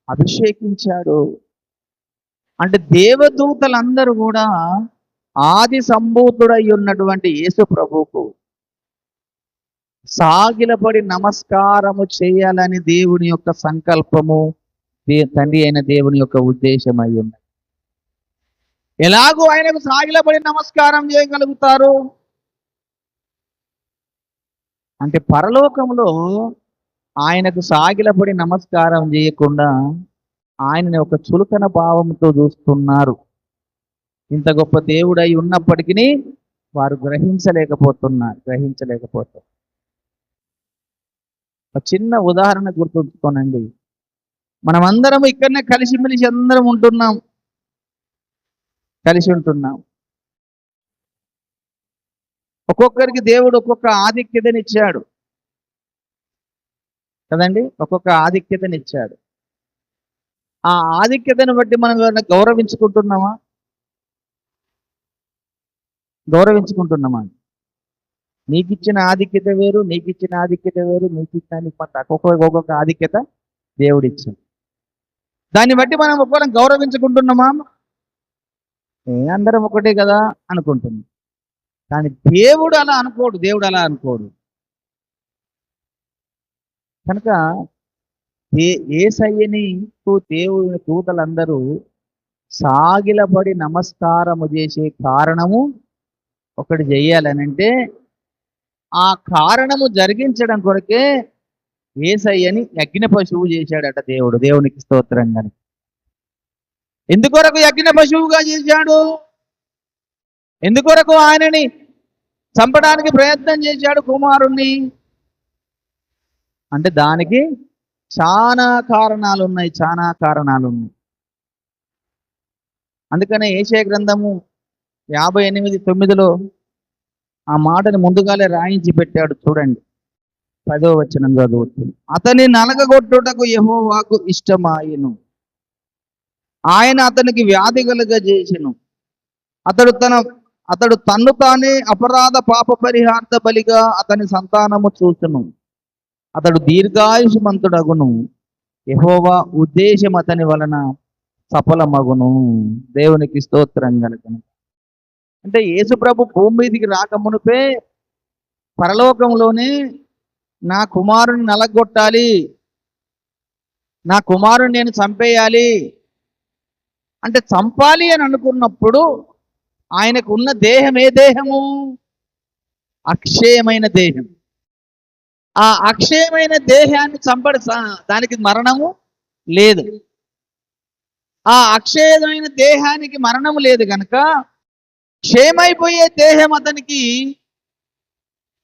అభిషేకించాడు. అంటే దేవదూతలందరూ కూడా ఆది సంభూతుడై ఉన్నటువంటి యేసు ప్రభువుకు సాగిలపడి నమస్కారము చేయాలని దేవుని యొక్క సంకల్పము, తండ్రి అయిన దేవుని యొక్క ఉద్దేశం అయి ఉన్నది. ఎలాగో ఆయనకు సాగిలపడి నమస్కారం చేయగలుగుతారు అంటే పరలోకంలో ఆయనకు సాగిలపడి నమస్కారం చేయకుండా ఆయనని ఒక చులకన భావంతో చూస్తున్నారు. ఇంత గొప్ప దేవుడై ఉన్నప్పటికీ వారు గ్రహించలేకపోతున్నారు. ఒక చిన్న ఉదాహరణ గుర్తుంచుకోనండి. మనమందరం ఇక్కడనే కలిసిమెలిసి అందరం కలిసి ఉంటున్నాం. ఒక్కొక్కరికి దేవుడు ఒక్కొక్క ఆధిక్యతనిచ్చాడు కదండి. ఒక్కొక్క ఆధిక్యతనిచ్చాడు. ఆ ఆధిక్యతను బట్టి మనం ఎవరైనా గౌరవించుకుంటున్నామా? నీకు ఇచ్చిన ఆధిక్యత వేరు, నీకు ఇచ్చిన ఆధిక్యత వేరు, ఒక్కొక్క ఆధిక్యత దేవుడిచ్చాడు. దాన్ని బట్టి మనం ఒక్కొక్కరం గౌరవించుకుంటున్నామా? అందరం ఒకటే కదా అనుకుంటున్నాం. కానీ దేవుడు అలా అనుకోడు. కనుక యేసయ్యని దేవుని దూతలందరూ సాగిలపడి నమస్కారము చేసే కారణము ఒకటి చెయ్యాలనంటే, ఆ కారణము జరిగించడం కొరకే యేసయ్యని యజ్ఞ పశువు చేశాడట దేవుడు. దేవునికి స్తోత్రం గాని. ఎందుకొరకు యజ్ఞ పశువుగా చేశాడు? ఎందుకొరకు ఆయనని చంపడానికి ప్రయత్నం చేశాడు కుమారుణ్ణి అంటే దానికి చాలా కారణాలు ఉన్నాయి. అందుకనే యెషయా గ్రంథము 58:9 ఆ మాటని ముందుగానే రాయించి పెట్టాడు. చూడండి 10వ వచనం చదువుతుంది. అతని నలగగొట్టుటకు యెహోవాకు ఇష్టమాయెను, ఆయన అతనికి వ్యాధి కలుగజేసెను. అతడు తన్ను తానే అపరాధ పాప పరిహార్థ బలిగా అతని సంతానము చూసును. అతడు దీర్ఘాయుష్మంతుడగును, యెహోవా ఉద్దేశం అతని వలన సఫలమగును. దేవునికి స్తోత్రం కలుగును. అంటే యేసు ప్రభు భూమి మీదికి రాకమునుపే పరలోకంలోనే నా కుమారుని నలగొట్టాలి, నా కుమారుని నేను చంపేయాలి అంటే చంపాలి అని అనుకున్నప్పుడు ఆయనకు ఉన్న దేహం ఏ దేహము? అక్షయమైన దేహం. ఆ అక్షయమైన దేహాన్ని చంపడు, దానికి మరణము లేదు. ఆ అక్షయమైన దేహానికి మరణము లేదు కనుక క్షేమైపోయే దేహం అతనికి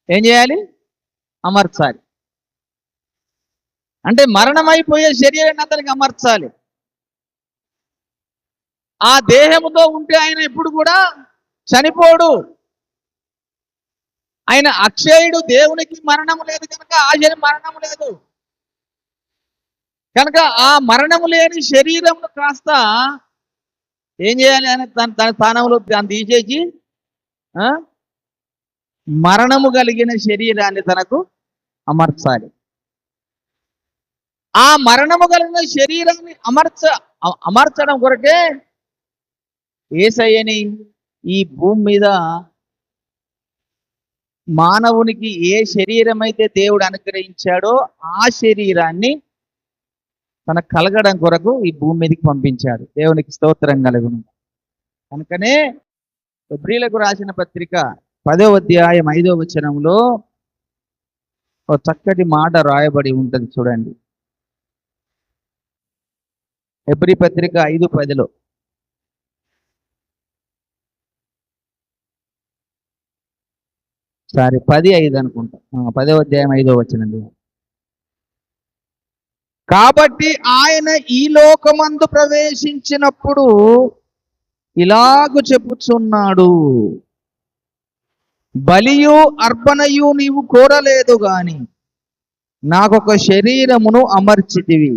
ఏం చేయాలి? అమర్చాలి. అంటే మరణమైపోయే శరీరాన్ని అతనికి అమర్చాలి. ఆ దేహముతో ఉంటే ఆయన ఎప్పుడు కూడా చనిపోడు. ఆయన అక్షయుడు, దేవునికి మరణము లేదు కనుక ఆయన మరణము లేదు కనుక ఆ మరణము లేని శరీరమును కాస్త ఏం చేయాలి? ఆయన తన స్థానంలో దాన్ని తీసేసి మరణము కలిగిన శరీరాన్ని తనకు అమర్చాలి. ఆ మరణము కలిగిన శరీరాన్ని అమర్చడం కొరకే యేసయ్యని ఈ భూమి మీద మానవునికి ఏ శరీరం అయితే దేవుడు అనుగ్రహించాడో ఆ శరీరాన్ని తన కలగడం కొరకు ఈ భూమి మీదకి పంపించాడు. దేవునికి స్తోత్రం కలుగును. కనుకనే హెబ్రీయులకు రాసిన పత్రిక 10వ అధ్యాయం 5వ వచనంలో ఒక చక్కటి మాట రాయబడి ఉంటుంది. చూడండి, హెబ్రీ పత్రిక 5:10 10:5 అనుకుంటా, 10వ అధ్యాయం 5వ వచనం. కాబట్టి ఆయన ఈ లోకమందు ప్రవేశించినప్పుడు ఇలాగు చెప్పుచున్నాడు, బలియు అర్పణయు నీవు కోరలేదు గాని నాకొక శరీరమును అమర్చితివి,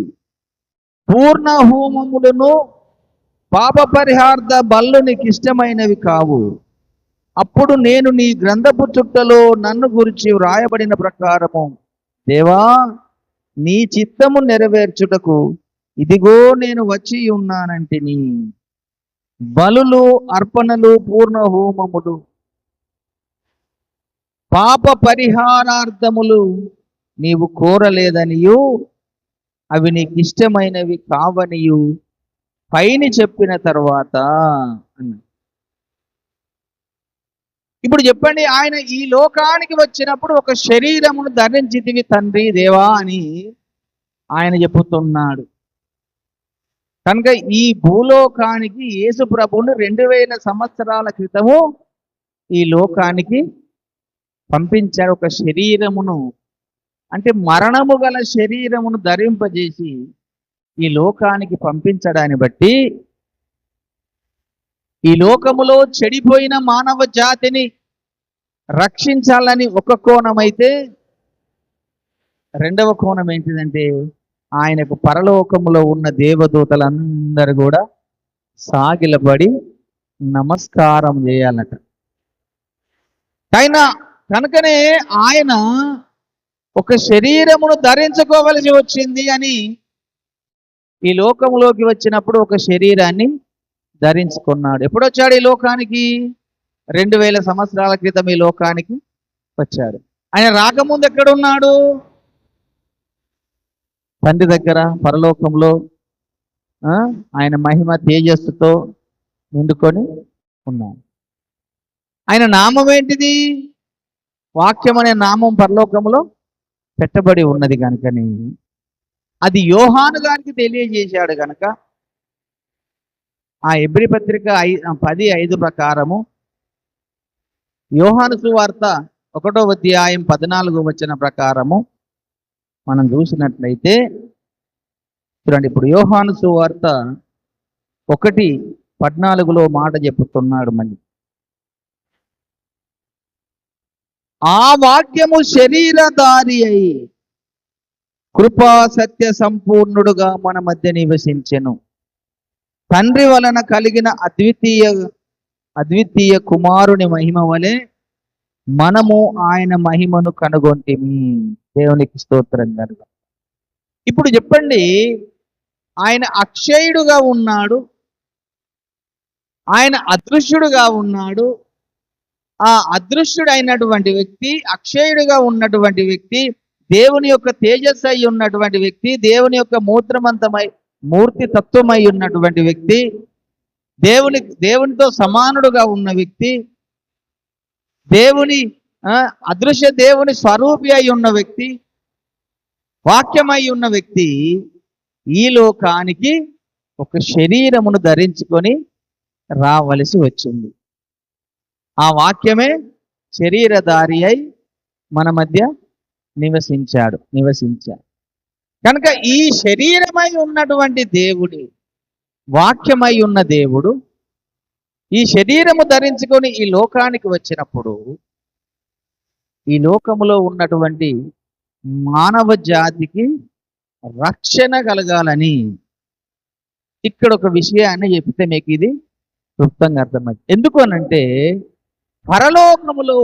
పూర్ణ హోమములను పాప పరిహార్థ బళ్ళు నీకు ఇష్టమైనవి కావు. అప్పుడు నేను నీ గ్రంథపు చుట్టలో నన్ను గురించి వ్రాయబడిన ప్రకారము దేవా నీ చిత్తము నెరవేర్చుటకు ఇదిగో నేను వచ్చి ఉన్నానంటిని. బలులు, అర్పణలు, పూర్ణ హోమములు, పాప పరిహారార్థములు నీవు కోరలేదనియు అవి నీకు ఇష్టమైనవి కావనియు పైన చెప్పిన తర్వాత అన్నాడు. ఇప్పుడు చెప్పండి, ఆయన ఈ లోకానికి వచ్చినప్పుడు ఒక శరీరమును ధరించితివి తండ్రి దేవా అని ఆయన చెప్పుతున్నాడు. కనుక ఈ భూలోకానికి యేసు ప్రభువును 2000 సంవత్సరాల క్రితము ఈ లోకానికి పంపించాడు. ఒక శరీరమును అంటే మరణము గల శరీరమును ధరింపజేసి ఈ లోకానికి పంపించడాన్ని బట్టి ఈ లోకములో చెడిపోయిన మానవ జాతిని రక్షించాలని ఒక కోణం అయితే, రెండవ కోణం ఏంటిదంటే ఆయనకు పరలోకములో ఉన్న దేవదూతలందరూ కూడా సాగిలపడి నమస్కారం చేయాలట. కనుకనే ఆయన ఒక శరీరమును ధరించుకోవలసి వచ్చింది అని ఈ లోకంలోకి వచ్చినప్పుడు ఒక శరీరాన్ని ధరించుకున్నాడు. ఎప్పుడొచ్చాడు ఈ లోకానికి? 2000 సంవత్సరాల క్రితం ఈ లోకానికి వచ్చాడు. ఆయన రాకముందు ఎక్కడున్నాడు? తండ్రి దగ్గర పరలోకంలో ఆయన మహిమ తేజస్సుతో నిండుకొని ఉన్నాడు. ఆయన నామం ఏంటిది? వాక్యం అనే నామం పరలోకంలో పెట్టబడి ఉన్నది కనుకని అది యోహాను గారికి తెలియజేశాడు కనుక ఆ హెబ్రీ పత్రిక 10:5 ప్రకారము యోహాను సువార్త 1వ అధ్యాయం 14వ వచనం ప్రకారము మనం చూసినట్లయితే చూడండి, ఇప్పుడు యోహాను సువార్త 1:14లో మాట చెప్పుతున్నాడు. మళ్ళీ ఆ వాక్యము శరీరధారి అయి కృపా సత్య సంపూర్ణుడుగా మన మధ్య నివసించెను. తండ్రి వలన కలిగిన అద్వితీయ కుమారుని మహిమ వలె మనము ఆయన మహిమను కనుగొంటిమి. దేవునికి స్తోత్రం కలుగు. ఇప్పుడు చెప్పండి, ఆయన అక్షయుడుగా ఉన్నాడు, ఆయన అదృశ్యుడుగా ఉన్నాడు. ఆ అదృశ్యుడైనటువంటి వ్యక్తి, అక్షయుడుగా ఉన్నటువంటి వ్యక్తి, దేవుని యొక్క తేజస్సు అయి ఉన్నటువంటి వ్యక్తి, దేవుని యొక్క మూర్తి తత్వమై ఉన్నటువంటి వ్యక్తి, దేవునితో సమానుడుగా ఉన్న వ్యక్తి, అదృశ్య దేవుని స్వరూపి అయి ఉన్న వ్యక్తి, వాక్యమై ఉన్న వ్యక్తి ఈ లోకానికి ఒక శరీరమును ధరించుకొని రావలసి వచ్చింది. ఆ వాక్యమే శరీరధారి అయి మన మధ్య నివసించాడు. కనుక ఈ శరీరమై ఉన్నటువంటి దేవుడు, వాక్యమై ఉన్న దేవుడు ఈ శరీరము ధరించుకొని ఈ లోకానికి వచ్చినప్పుడు ఈ లోకములో ఉన్నటువంటి మానవ జాతికి రక్షణ కలగాలని ఇక్కడ ఒక విషయాన్ని చెప్తే మీకు ఇది క్లుప్తంగా అర్థమైంది. ఎందుకు అనంటే పరలోకములో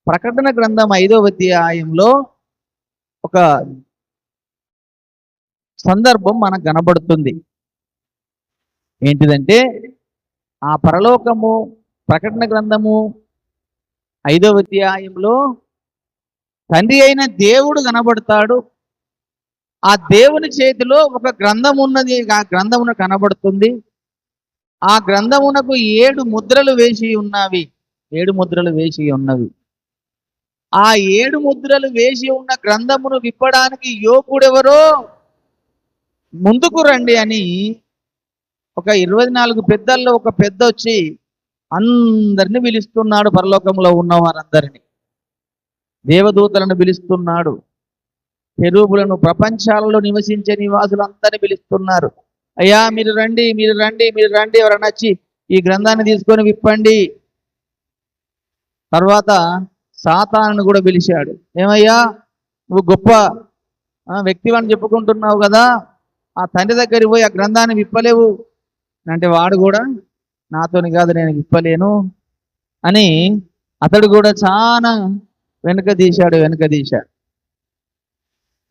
ప్రకటన గ్రంథం 5వ అధ్యాయంలో ఒక సందర్భం మనకు కనబడుతుంది. ఏంటిదంటే ఆ పరలోకము ప్రకటన గ్రంథము 5వ అధ్యాయంలో తండ్రి అయిన దేవుడు కనబడతాడు. ఆ దేవుని చేతిలో ఒక గ్రంథం ఉన్నది. ఆ గ్రంథమున కనబడుతుంది. ఆ గ్రంథమునకు 7 ముద్రలు వేసి ఉన్నవి. 7 ముద్రలు వేసి ఉన్నవి. ఆ 7 ముద్రలు వేసి ఉన్న గ్రంథమును విప్పడానికి యోగుడెవరో ముందుకు రండి అని ఒక 24 పెద్దల్లో ఒక పెద్ద వచ్చి అందరిని పిలుస్తున్నాడు. పరలోకంలో ఉన్న వారందరినీ, దేవదూతలను పిలుస్తున్నాడు, కెరూబులను, ప్రపంచాలలో నివసించే నివాసులందరినీ పిలుస్తున్నారు. అయ్యా మీరు రండి, ఎవరైనా వచ్చి ఈ గ్రంథాన్ని తీసుకొని విప్పండి. తర్వాత సాతానును కూడా పిలిచాడు. ఏమయ్యా నువ్వు గొప్ప వ్యక్తివని చెప్పుకుంటున్నావు కదా, ఆ తండ్రి దగ్గరికి పోయి ఆ గ్రంథాన్ని విప్పలేవు అంటే వాడు కూడా నాతోని కాదు, నేను విప్పలేను అని అతడు కూడా చాలా వెనుక తీశాడు.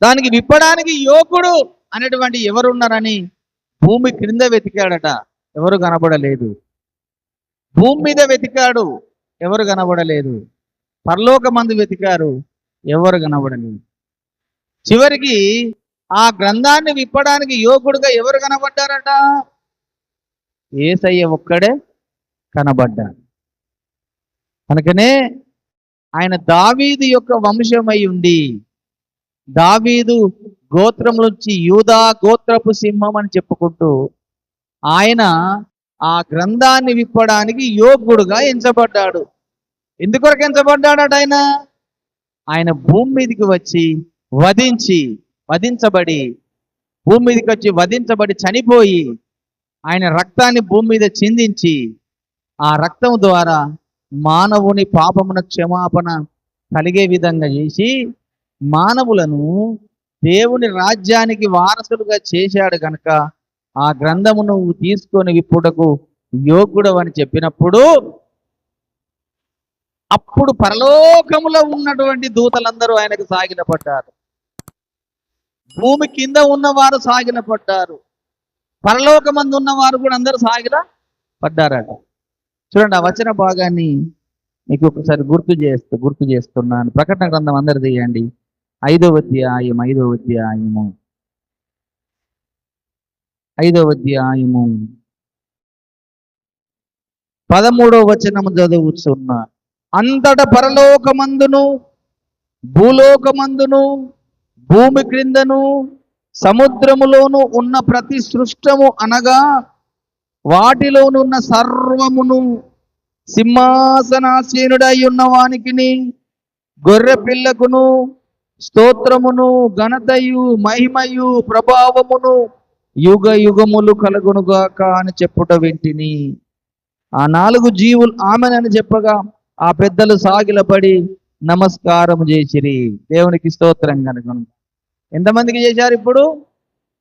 దానికి విప్పడానికి యోగుడు అనేటువంటి ఎవరున్నారని భూమి క్రింద వెతికాడట, ఎవరు కనబడలేదు. భూమి మీద వెతికాడు, ఎవరు కనబడలేదు. పరలోకమందు వెతికారు, ఎవరు కనబడలేదు. చివరికి ఆ గ్రంథాన్ని విప్పడానికి యోగుడుగా ఎవరు కనబడ్డారట? యేసయ్య ఒక్కడే కనబడ్డాడు. కనుకనే ఆయన దావీదు యొక్క వంశమై ఉండి, దావీదు గోత్రం నుంచి యూదా గోత్రపు సింహం అని చెప్పుకుంటూ ఆయన ఆ గ్రంథాన్ని విప్పడానికి యోగుడుగా ఎంచబడ్డాడు. ఎందుకొరకు ఎంచబడ్డాడట? ఆయన భూమి మీదకి వచ్చి వధించబడి చనిపోయి ఆయన రక్తాన్ని భూమి మీద చిందించి ఆ రక్తం ద్వారా మానవుని పాపమున క్షమాపణ కలిగే విధంగా చేసి మానవులను దేవుని రాజ్యానికి వారసులుగా చేశాడు. కనుక ఆ గ్రంథము నువ్వు తీసుకొని విప్పుటకు యోగ్యుడు అని చెప్పినప్పుడు అప్పుడు పరలోకములో ఉన్నటువంటి దూతలందరూ ఆయనకు సాగిలపడ్డారు. భూమి కింద ఉన్నవారు సాగిలపడ్డారు. పరలోకమందు ఉన్నవారు కూడా అందరూ సాగిలపడ్డారట. చూడండి, ఆ వచన భాగాన్ని మీకు ఒకసారి గుర్తు చేస్తున్నాను. ప్రకటన గ్రంథం అందరు తీయండి. 5వ అధ్యాయము 13వ వచనము చదువుతున్నా. అంతట పరలోకమందును భూలోకమందును భూమి క్రిందను సముద్రములోను ఉన్న ప్రతి సృష్టము అనగా వాటిలోనున్న సర్వమును సింహాసనాసీనుడై ఉన్న వానికిని గొర్రె పిల్లకును స్తోత్రమును ఘనతయు మహిమయు ప్రభావమును యుగ యుగములు కలుగునుగాక అని చెప్పుట వింటిని. ఆ 4 జీవులు ఆమెనని చెప్పగా ఆ పెద్దలు సాగిలపడి నమస్కారం చేసిరి. దేవునికి స్తోత్రం కలుగును. ఎంతమందికి చేశారు ఇప్పుడు?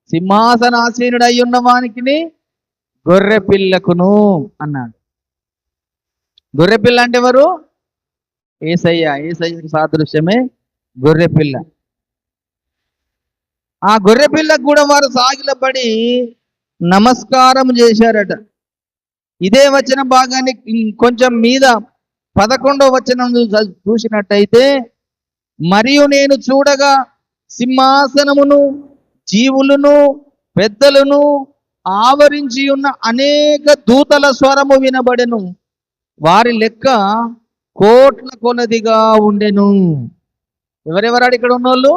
సింహాసనాసీనుడు అయి ఉన్న వానికి గొర్రె పిల్లకును అన్నాడు. గొర్రె పిల్ల అంటే ఎవరు? ఏసయ్య. ఏసయ్యకు సాదృశ్యమే గొర్రె పిల్ల. ఆ గొర్రె పిల్లకు కూడా వారు సాగిలపడి నమస్కారం చేశారట. ఇదే వచన భాగాన్ని కొంచెం మీద 11వ వచనం చూసినట్టయితే, మరియు నేను చూడగా సింహాసనమును జీవులను పెద్దలను ఆవరించి ఉన్న అనేక దూతల స్వరము వినబడెను. వారి లెక్క కోట్ల కొలదిగా ఉండెను. ఎవరెవరాడు ఇక్కడ ఉన్నోళ్ళు?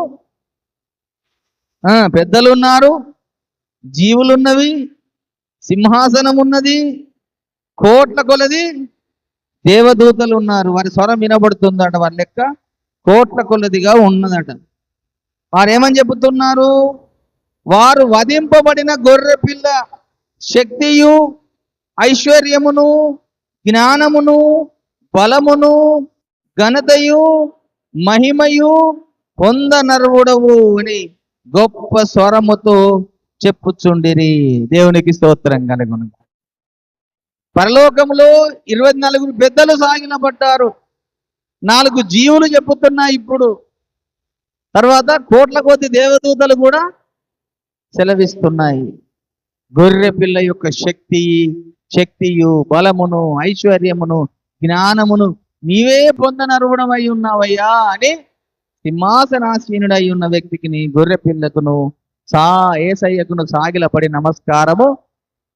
పెద్దలు ఉన్నారు, జీవులున్నవి, సింహాసనం ఉన్నది, కోట్ల కొలది దేవదూతలు ఉన్నారు. వారి స్వరం వినబడుతుందట. వారి లెక్క కోట్ల కొలదిగా ఉన్నదట. వారు ఏమని చెబుతున్నారు? వారు వధింపబడిన గొర్రె పిల్ల శక్తియు ఐశ్వర్యమును జ్ఞానమును బలమును ఘనతయు మహిమయు పొందనర్వుడవు అని గొప్ప స్వరముతో చెప్పుచుండిరి. దేవునికి స్తోత్రం కలుగును. పరలోకంలో 24 పెద్దలు సాగిలపడ్డారు. 4 జీవులు చెప్పుతున్నాయి ఇప్పుడు. తర్వాత కోట్ల కొద్ది దేవదూతలు కూడా సెలవిస్తున్నాయి. గొర్రె పిల్ల యొక్క శక్తియు బలమును ఐశ్వర్యమును జ్ఞానమును నీవే పొందనర్హుడమై ఉన్నావయ్యా అని సింహాసనాసీనుడై ఉన్న వ్యక్తికి గొర్రె పిల్లకును ఏసయ్యకును సాగిలపడి నమస్కారము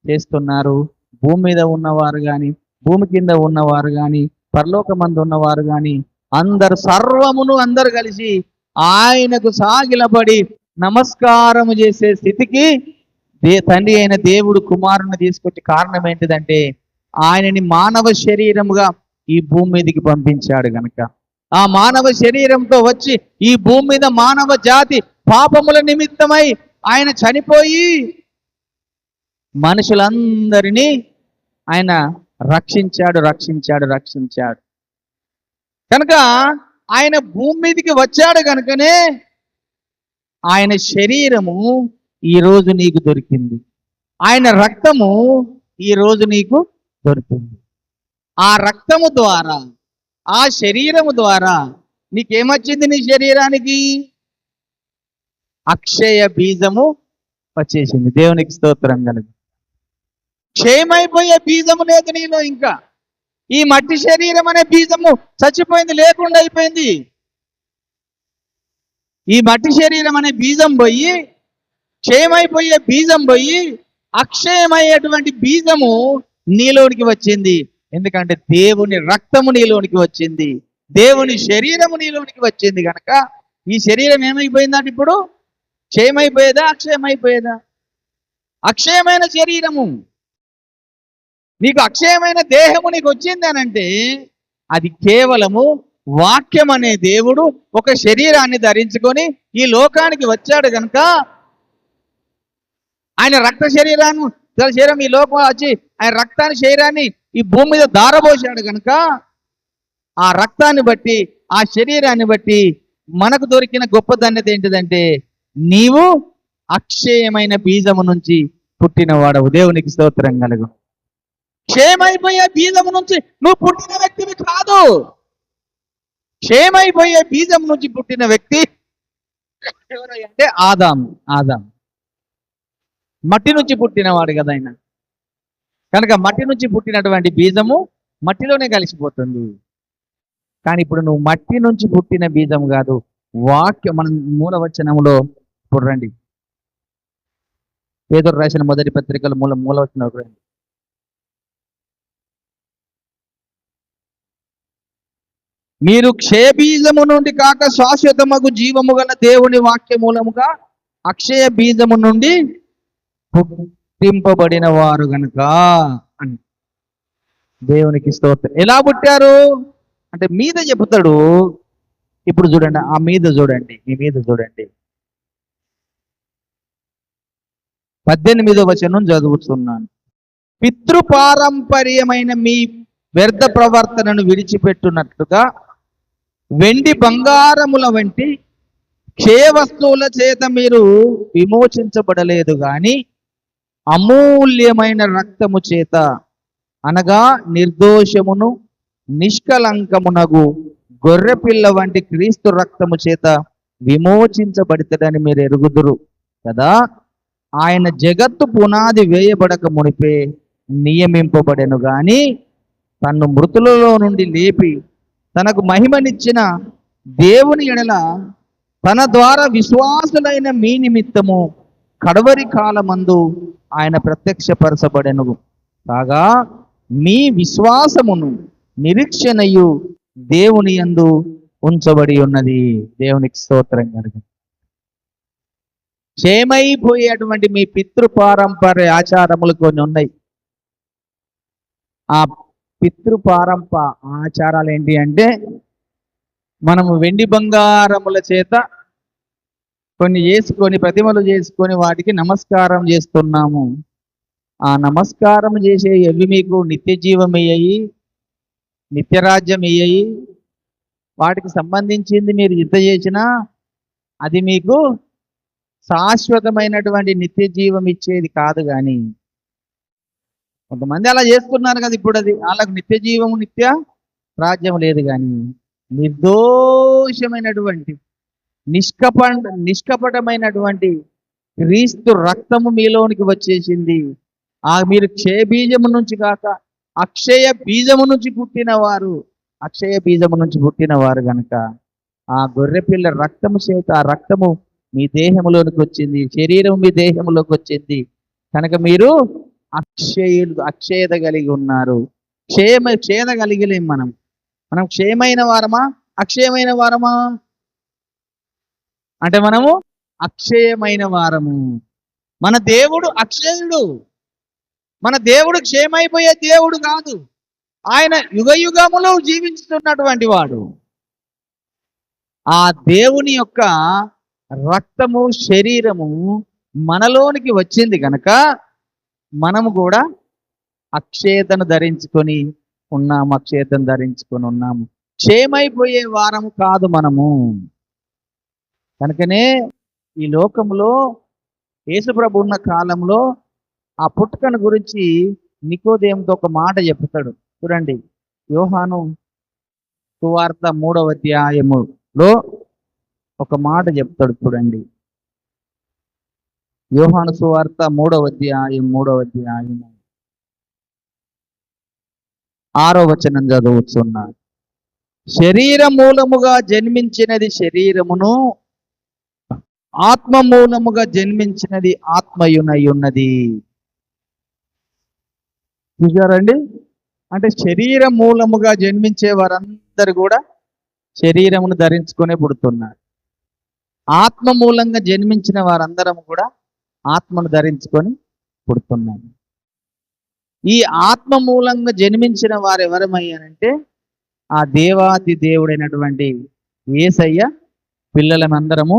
చేస్తున్నారు. భూమి మీద ఉన్నవారు కానీ భూమి కింద ఉన్నవారు కానీ పరలోకమందు ఉన్నవారు కానీ అందరు కలిసి ఆయనకు సాగిలపడి నమస్కారము చేసే స్థితికి తండ్రి అయిన దేవుడు కుమారుని తీసుకొచ్చి కారణం ఏంటిదంటే, ఆయనని మానవ శరీరముగా ఈ భూమి మీదకి పంపించాడు గనక. ఆ మానవ శరీరంతో వచ్చి ఈ భూమి మీద మానవ జాతి పాపముల నిమిత్తమై ఆయన చనిపోయి మనుషులందరినీ ఆయన రక్షించాడు. కనుక ఆయన భూమి మీదకి వచ్చాడు కనుకనే ఆయన శరీరము ఈరోజు నీకు దొరికింది. ఆయన రక్తము ఈరోజు నీకు దొరికింది. ఆ రక్తము ద్వారా ఆ శరీరము ద్వారా నీకేమొచ్చింది? నీ శరీరానికి అక్షయ బీజము వచ్చేసింది. దేవునికి స్తోత్రం కలుగు. క్షయమైపోయే బీజము లేదు నీలో. ఇంకా ఈ మట్టి శరీరం అనే బీజము చచ్చిపోయింది, లేకుండా అయిపోయింది. ఈ మట్టి శరీరం అనే బీజం పోయి క్షయమైపోయే బీజం పోయి అక్షయమయ్యేటువంటి బీజము నీలోనికి వచ్చింది. ఎందుకంటే దేవుని రక్తము నీలోనికి వచ్చింది, దేవుని శరీరము నీలోనికి వచ్చింది కనుక ఈ శరీరం ఏమైపోయిందంటే ఇప్పుడు క్షయమైపోయేదా అక్షయమైపోయేదా? అక్షయమైన శరీరము నీకు, అక్షయమైన దేహము నీకు వచ్చింది అనంటే అది కేవలము వాక్యం అనే దేవుడు ఒక శరీరాన్ని ధరించుకొని ఈ లోకానికి వచ్చాడు కనుక ఆయన రక్త శరీరం ఈ లోకం వచ్చి ఆయన రక్తాన్ని శరీరాన్ని ఈ భూమి మీద దారబోసాడు కనుక ఆ రక్తాన్ని బట్టి ఆ శరీరాన్ని బట్టి మనకు దొరికిన గొప్ప ధన్యత ఏంటిదంటే నీవు అక్షయమైన బీజము నుంచి పుట్టినవాడవు. దేవునికి స్తోత్రం కలుగు. క్షయమైపోయే బీజము నుంచి నువ్వు పుట్టిన వ్యక్తివి కాదు. క్షయమైపోయే బీజం నుంచి పుట్టిన వ్యక్తి ఎవరంటే ఆదాం మట్టి నుంచి పుట్టినవాడు కదా ఆయన. కనుక మట్టి నుంచి పుట్టినటువంటి బీజము మట్టిలోనే కలిసిపోతుంది. కానీ ఇప్పుడు నువ్వు మట్టి నుంచి పుట్టిన బీజం కాదు, వాక్యం. మనం మూలవచనములో ఇప్పుడు రండి, పేతురు రాసిన మొదటి పత్రికలు మూలవచనం రండి. మీరు క్షయబీజము నుండి కాక శాశ్వతమగు జీవము గల దేవుని వాక్య మూలముగా అక్షయ బీజము నుండి పుట్టింపబడిన వారు గనుక అని. దేవునికి స్తోత్రం. ఎలా పుట్టారు అంటే మీద చెబుతాడు. ఇప్పుడు చూడండి, ఆ మీద చూడండి, మీ మీద చూడండి. 18వ వచనం చదువుతున్నాను. పితృపారంపర్యమైన మీ వ్యర్థ ప్రవర్తనను విడిచిపెట్టున్నట్లుగా వెండి బంగారముల వంటి క్షయ వస్తువుల చేత మీరు విమోచించబడలేదు గాని అమూల్యమైన రక్తము చేత, అనగా నిర్దోషమును నిష్కలంకమునగు గొర్రెపిల్ల వంటి క్రీస్తు రక్తము చేత విమోచించబడతాడని మీరు ఎరుగుదురు కదా. ఆయన జగత్తు పునాది వేయబడక మునిపే నియమింపబడెను గాని తన్ను మృతులలో నుండి లేపి తనకు మహిమనిచ్చిన దేవుని ఎడల తన ద్వారా విశ్వాసులైన మీ నిమిత్తము కడవరి కాలమందు ఆయన ప్రత్యక్షపరచబడెను కాగా మీ విశ్వాసమును నిరీక్షణయు దేవుని యందు ఉంచబడి ఉన్నది. దేవునికి స్తోత్రం కలుగు. క్షేమైపోయేటువంటి మీ పితృపారంపర్య ఆచారములు కొన్ని ఉన్నాయి. ఆ ఆచారాలు ఏంటి అంటే, మనము వెండి బంగారముల చేత కొన్ని చేసుకొని, ప్రతిమలు చేసుకొని వాటికి నమస్కారం చేస్తున్నాము. ఆ నమస్కారం చేసే అవి మీకు నిత్య జీవం అయ్యాయి, నిత్యరాజ్యం అయ్యాయి. వాటికి సంబంధించింది మీరు యుద్ధ చేసినా అది మీకు శాశ్వతమైనటువంటి నిత్య జీవం ఇచ్చేది కాదు. కానీ కొంతమంది అలా చేస్తున్నారు కదా, ఇప్పుడు అది వాళ్ళకు నిత్య జీవము నిత్య రాజ్యం లేదు. కానీ నిర్దోషమైనటువంటి నిష్కపటమైనటువంటి క్రీస్తు రక్తము మీలోనికి వచ్చేసింది. మీరు క్షయ బీజము నుంచి కాక అక్షయ బీజము నుంచి పుట్టిన వారు గనక ఆ గొర్రెపిల్ల రక్తము చేత, ఆ రక్తము మీ దేహంలోనికి వచ్చింది, శరీరం మీ దేహంలోకి వచ్చింది కనుక మీరు అక్షయత కలిగి ఉన్నారు. క్షేద కలిగిలేం. మనం క్షయమైన వారమా అక్షయమైన వారమా అంటే మనము అక్షయమైన వారము. మన దేవుడు అక్షయుడు. మన దేవుడు క్షేమైపోయే దేవుడు కాదు. ఆయన యుగ యుగములు జీవిస్తున్నటువంటి వాడు. ఆ దేవుని యొక్క రక్తము శరీరము మనలోనికి వచ్చింది కనుక మనము కూడా అక్షయతను ధరించుకొని ఉన్నాము. క్షేమైపోయే వారము కాదు మనము. కనుకనే ఈ లోకంలో యేసుప్రభు ఉన్న కాలంలో ఆ పుట్టుకను గురించి నికోదేముతో ఒక మాట చెప్తాడు. చూడండి, యోహాను సువార్త 3వ అధ్యాయములో ఒక మాట చెప్తాడు. చూడండి, యోహాను సువార్త 3వ అధ్యాయం 6వ వచనం చదువుతున్నాడు. శరీర మూలముగా జన్మించినది శరీరమును, ఆత్మ మూలముగా జన్మించినది ఆత్మయునై ఉన్నది. చూసారండి, అంటే శరీర మూలముగా జన్మించే వారందరూ కూడా శరీరమును ధరించుకునే పుడుతున్నారు. ఆత్మ మూలంగా జన్మించిన వారందరం కూడా ఆత్మను ధరించుకొని పుడుతున్నారు. ఈ ఆత్మ మూలంగా జన్మించిన వారు ఎవరమయ్యానంటే ఆ దేవాది దేవుడైనటువంటి యేసయ్య పిల్లలమందరము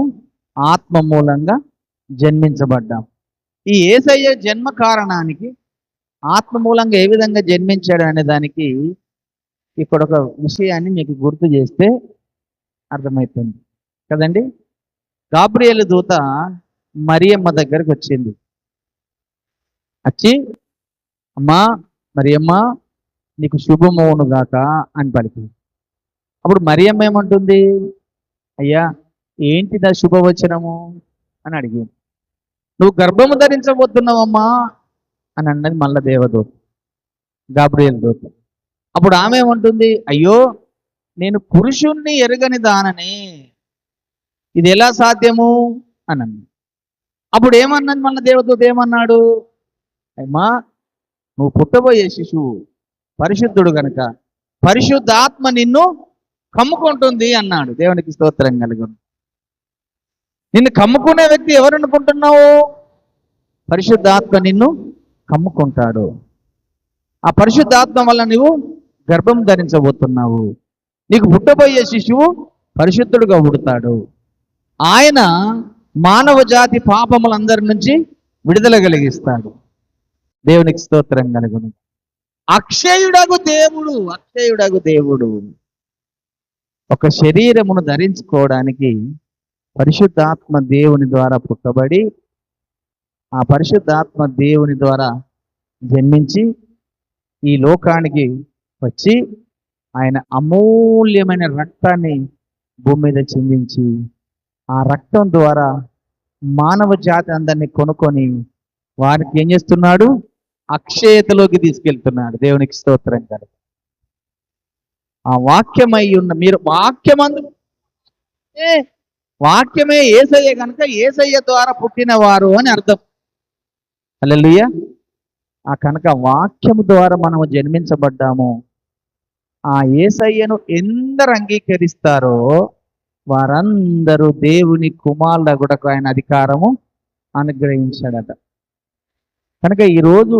ఆత్మ మూలంగా జన్మించబడ్డాం. ఈ యేసయ్య జన్మ కారణానికి ఆత్మ మూలంగా ఏ విధంగా జన్మించాడు అనే దానికి ఇక్కడ ఒక విషయాన్ని మీకు గుర్తు చేస్తే అర్థమవుతుంది కదండి. గాబ్రియేలు దూత మరియమ్మ దగ్గరకు వచ్చింది. వచ్చి, అమ్మా మరియమ్మ నీకు శుభమవును గాక అని పలికింది. అప్పుడు మరియమ్మ ఏమంటుంది? అయ్యా ఏంటి నా శుభవచనము అని అడిగింది. నువ్వు గర్భము ధరించబోతున్నావమ్మా అని అన్నది మళ్ళా దేవదూత, గాబ్రియేలు దూత. అప్పుడు ఆమె ఏమంటుంది? అయ్యో నేను పురుషుణ్ణి ఎరగని దానని, ఇది ఎలా సాధ్యము అని అన్నది. అప్పుడు ఏమన్నది మళ్ళీ దేవదూత? ఏమన్నాడు? అమ్మా నువ్వు పుట్టబోయే శిశువు పరిశుద్ధుడు గనక పరిశుద్ధాత్మ నిన్ను కమ్ముకుంటుంది అన్నాడు. దేవునికి స్తోత్రం కలుగును. నిన్ను కమ్ముకునే వ్యక్తి ఎవరు అనుకుంటున్నావు? పరిశుద్ధాత్మ నిన్ను కమ్ముకుంటాడు. ఆ పరిశుద్ధాత్మ వల్ల నువ్వు గర్భం ధరించబోతున్నావు. నీకు పుట్టబోయే శిశువు పరిశుద్ధుడుగా పుడతాడు. ఆయన మానవ జాతి పాపములందరి నుంచి విడుదల కలిగిస్తాడు. దేవునికి స్తోత్రం కలుగును. అక్షయుడగు దేవుడు ఒక శరీరమును ధరించుకోవడానికి పరిశుద్ధాత్మ దేవుని ద్వారా పుట్టబడి, ఆ పరిశుద్ధాత్మ దేవుని ద్వారా జన్మించి ఈ లోకానికి వచ్చి ఆయన అమూల్యమైన రక్తాన్ని భూమి మీద చిందించి ఆ రక్తం ద్వారా మానవ జాతి అందరినీ కొనుక్కొని వారికి ఏం చేస్తున్నాడు? అక్షయతలోకి తీసుకెళ్తున్నాడు. దేవునికి స్తోత్రం కలుగు. ఆ వాక్యమై ఉన్న మీరు వాక్యమే యేసయ్య కనుక యేసయ్య ద్వారా పుట్టినవారు అని అర్థం. హల్లెలూయా. ఆ కనుక వాక్యము ద్వారా మనము జన్మించబడ్డాము. ఆ యేసయ్యను ఎందరు అంగీకరిస్తారో వారందరూ దేవుని కుమారులకు ఆయన అధికారము అనుగ్రహించాడట. కనుక ఈరోజు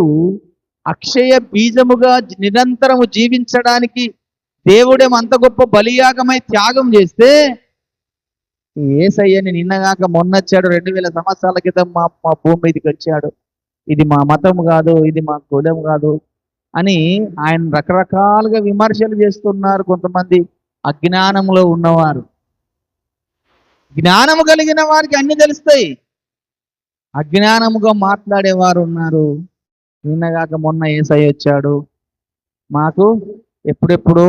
అక్షయ బీజముగా నిరంతరము జీవించడానికి దేవుడేమో అంత గొప్ప బలియాగమై త్యాగం చేస్తే, యేసయ్యని నిన్నగాక మొన్నొచ్చాడు, 2000 సంవత్సరాల క్రితం మా భూమి మీదకి వచ్చాడు, ఇది మా మతం కాదు, ఇది మా కులం కాదు అని ఆయన రకరకాలుగా విమర్శలు చేస్తున్నారు కొంతమంది అజ్ఞానంలో ఉన్నవారు. జ్ఞానము కలిగిన వారికి అన్ని తెలుస్తాయి. అజ్ఞానముగా మాట్లాడేవారు ఉన్నారు. నిన్నగాక మొన్న యేసయ్య వచ్చాడు, మాకు ఎప్పుడెప్పుడో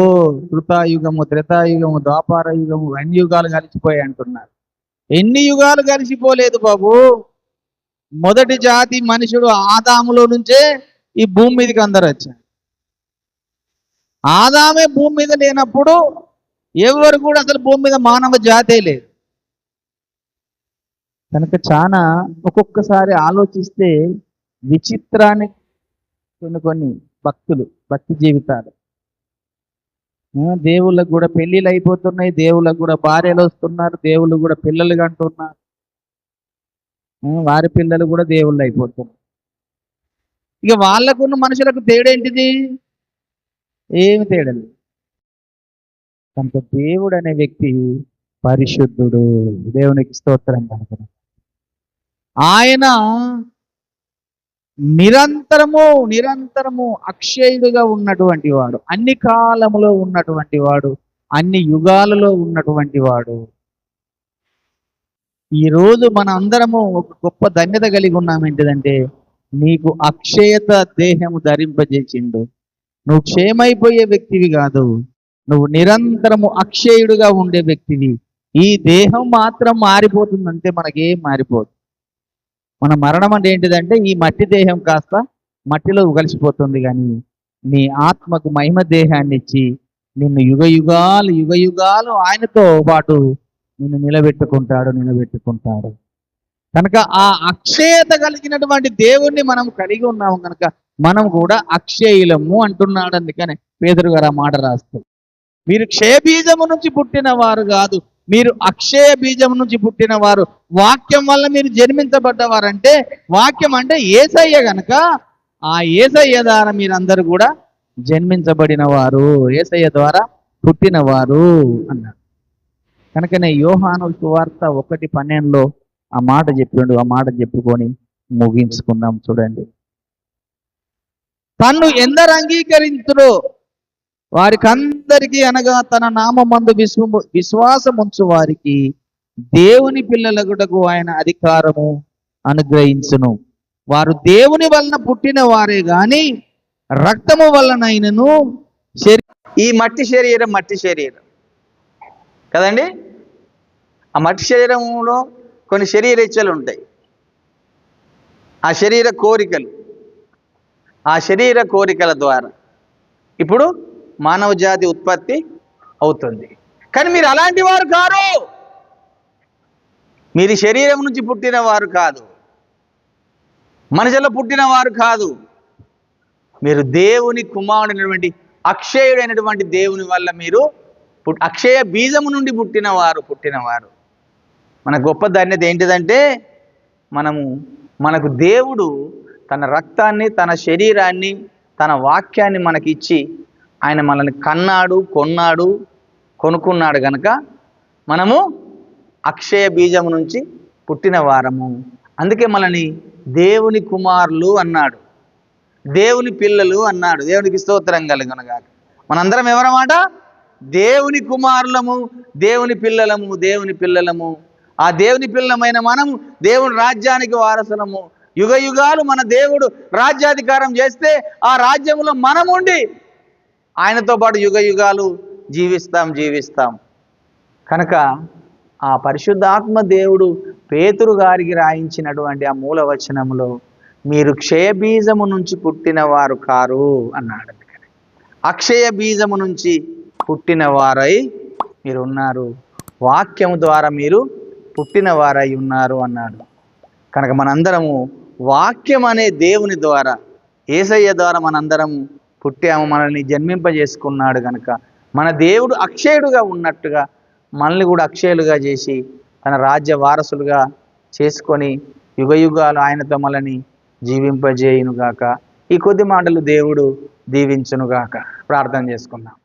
కృతాయుగము, త్రేతాయుగము, ద్వాపార యుగము, అన్ని యుగాలు కలిసిపోయాయి అంటున్నారు. ఎన్ని యుగాలు కలిసిపోలేదు బాబు. మొదటి జాతి మనుషుడు ఆదాములో నుంచే ఈ భూమి మీదకి అందరు వచ్చారు. ఆదామే భూమి మీద లేనప్పుడు ఎవరు కూడా అసలు భూమి మీద మానవ జాతే లేదు. కనుక చాలా ఒక్కొక్కసారి ఆలోచిస్తే విచిత్రానికి కొన్ని భక్తి జీవితాలు. దేవుళ్ళకు కూడా పెళ్ళిళ్ళు అయిపోతున్నాయి, దేవుళ్ళకు కూడా భార్యలు వస్తున్నారు, దేవుళ్ళు కూడా పిల్లలు కంటున్నారు, వారి పిల్లలు కూడా దేవుళ్ళు అయిపోతున్నారు. ఇక వాళ్ళకున్న మనుషులకు తేడేంటిది? ఏమి తేడలేదు. కనుక దేవుడు అనే వ్యక్తి పరిశుద్ధుడు. దేవునికి స్తోత్రం కనుక ఆయన నిరంతరము అక్షయుడుగా ఉన్నటువంటి వాడు, అన్ని కాలములో ఉన్నటువంటి వాడు, అన్ని యుగాలలో ఉన్నటువంటి వాడు. ఈరోజు మన అందరము ఒక గొప్ప ధన్యత కలిగి ఉన్నాం. ఏంటిదంటే నీకు అక్షయత దేహము ధరింపజేసిండు. నువ్వు క్షేమైపోయే వ్యక్తివి కాదు, నువ్వు నిరంతరము అక్షయుడుగా ఉండే వ్యక్తివి. ఈ దేహం మాత్రం మారిపోతుందంటే మనకేం మారిపోదు. మన మరణం అంటే ఏంటిదంటే ఈ మట్టి దేహం కాస్త మట్టిలో కలిసిపోతుంది, కానీ నీ ఆత్మకు మహిమ దేహాన్ని ఇచ్చి నిన్ను యుగ యుగాలు ఆయనతో పాటు నిన్ను నిలబెట్టుకుంటాడు. కనుక ఆ అక్షయత కలిగినటువంటి దేవుణ్ణి మనం కలిగి ఉన్నాము కనుక మనం కూడా అక్షయులము అంటున్నాడు. అందుకని పేతురు గారు ఆ మాట రాస్తారు, మీరు క్షయబీజము నుంచి పుట్టిన వారు కాదు, మీరు అక్షయ బీజం నుంచి పుట్టిన వారు. వాక్యం వల్ల మీరు జన్మించబడ్డవారంటే, వాక్యం అంటే యేసయ్య గనక ఆ యేసయ్య ద్వారా మీరందరూ కూడా జన్మించబడిన వారు, యేసయ్య ద్వారా పుట్టినవారు అన్నారు. కనుకనే యోహాను సువార్త 1:12 ఆ మాట చెప్పిండు. ఆ మాట చెప్పుకొని ముగించుకుందాం. చూడండి, తన్ను ఎందరు అంగీకరించురో వారికందరికీ, అనగా తన నామమందు విశ్వాసముంచు వారికి దేవుని పిల్లలగుటకు ఆయన అధికారము అనుగ్రహించును. వారు దేవుని వలన పుట్టిన వారే గాని రక్తము వలనైనను ఈ మట్టి శరీరం కదండి. ఆ మట్టి శరీరంలో కొన్ని శరీర ఇచ్చలు ఉంటాయి. ఆ శరీర కోరికల ద్వారా ఇప్పుడు మానవ జాతి ఉత్పత్తి అవుతుంది. కానీ మీరు అలాంటి వారు కారు. మీరు శరీరం నుంచి పుట్టిన వారు కాదు, మనుషులు పుట్టిన వారు కాదు. మీరు దేవుని కుమారుడైనటువంటి అక్షయుడైనటువంటి దేవుని వల్ల మీరు అక్షయ బీజము నుండి పుట్టినవారు. మన గొప్ప ధన్యత ఏంటిదంటే మనకు దేవుడు తన రక్తాన్ని, తన శరీరాన్ని, తన వాక్యాన్ని మనకిచ్చి ఆయన మనల్ని కొనుక్కున్నాడు కనుక మనము అక్షయ బీజము నుంచి పుట్టిన వారము. అందుకే మనల్ని దేవుని కుమారులు అన్నాడు, దేవుని పిల్లలు అన్నాడు. దేవునికి స్తోత్రం కలుగునుగాక. మనందరం ఎవరమాట? దేవుని కుమారులము, దేవుని పిల్లలము. ఆ దేవుని పిల్లలమైన మనము దేవుని రాజ్యానికి వారసులము. యుగ యుగాలు మన దేవుడు రాజ్యాధికారం చేస్తే ఆ రాజ్యంలో మనముండి ఆయనతో పాటు యుగ యుగాలు జీవిస్తాం. కనుక ఆ పరిశుద్ధాత్మ దేవుడు పేతురు గారికి రాయించినటువంటి ఆ మూల వచనములో మీరు క్షయబీజము నుంచి పుట్టిన వారు కారు అన్నాడు. అక్షయ బీజము నుంచి పుట్టిన వారై మీరు ఉన్నారు, వాక్యము ద్వారా మీరు పుట్టిన వారై ఉన్నారు అన్నాడు. కనుక మనందరము వాక్యం అనే దేవుని ద్వారా, యేసయ్య ద్వారా మనందరము పుట్టాము, మనల్ని జన్మింపజేసుకున్నాడు. కనుక మన దేవుడు అక్షయుడుగా ఉన్నట్టుగా మనల్ని కూడా అక్షయులుగా చేసి తన రాజ్య వారసులుగా చేసుకొని యుగ యుగాలు ఆయనతో మనల్ని జీవింపజేయునుగాక. ఈ కొద్ది మాటలు దేవుడు దీవించునుగాక. ప్రార్థన చేసుకుందాం.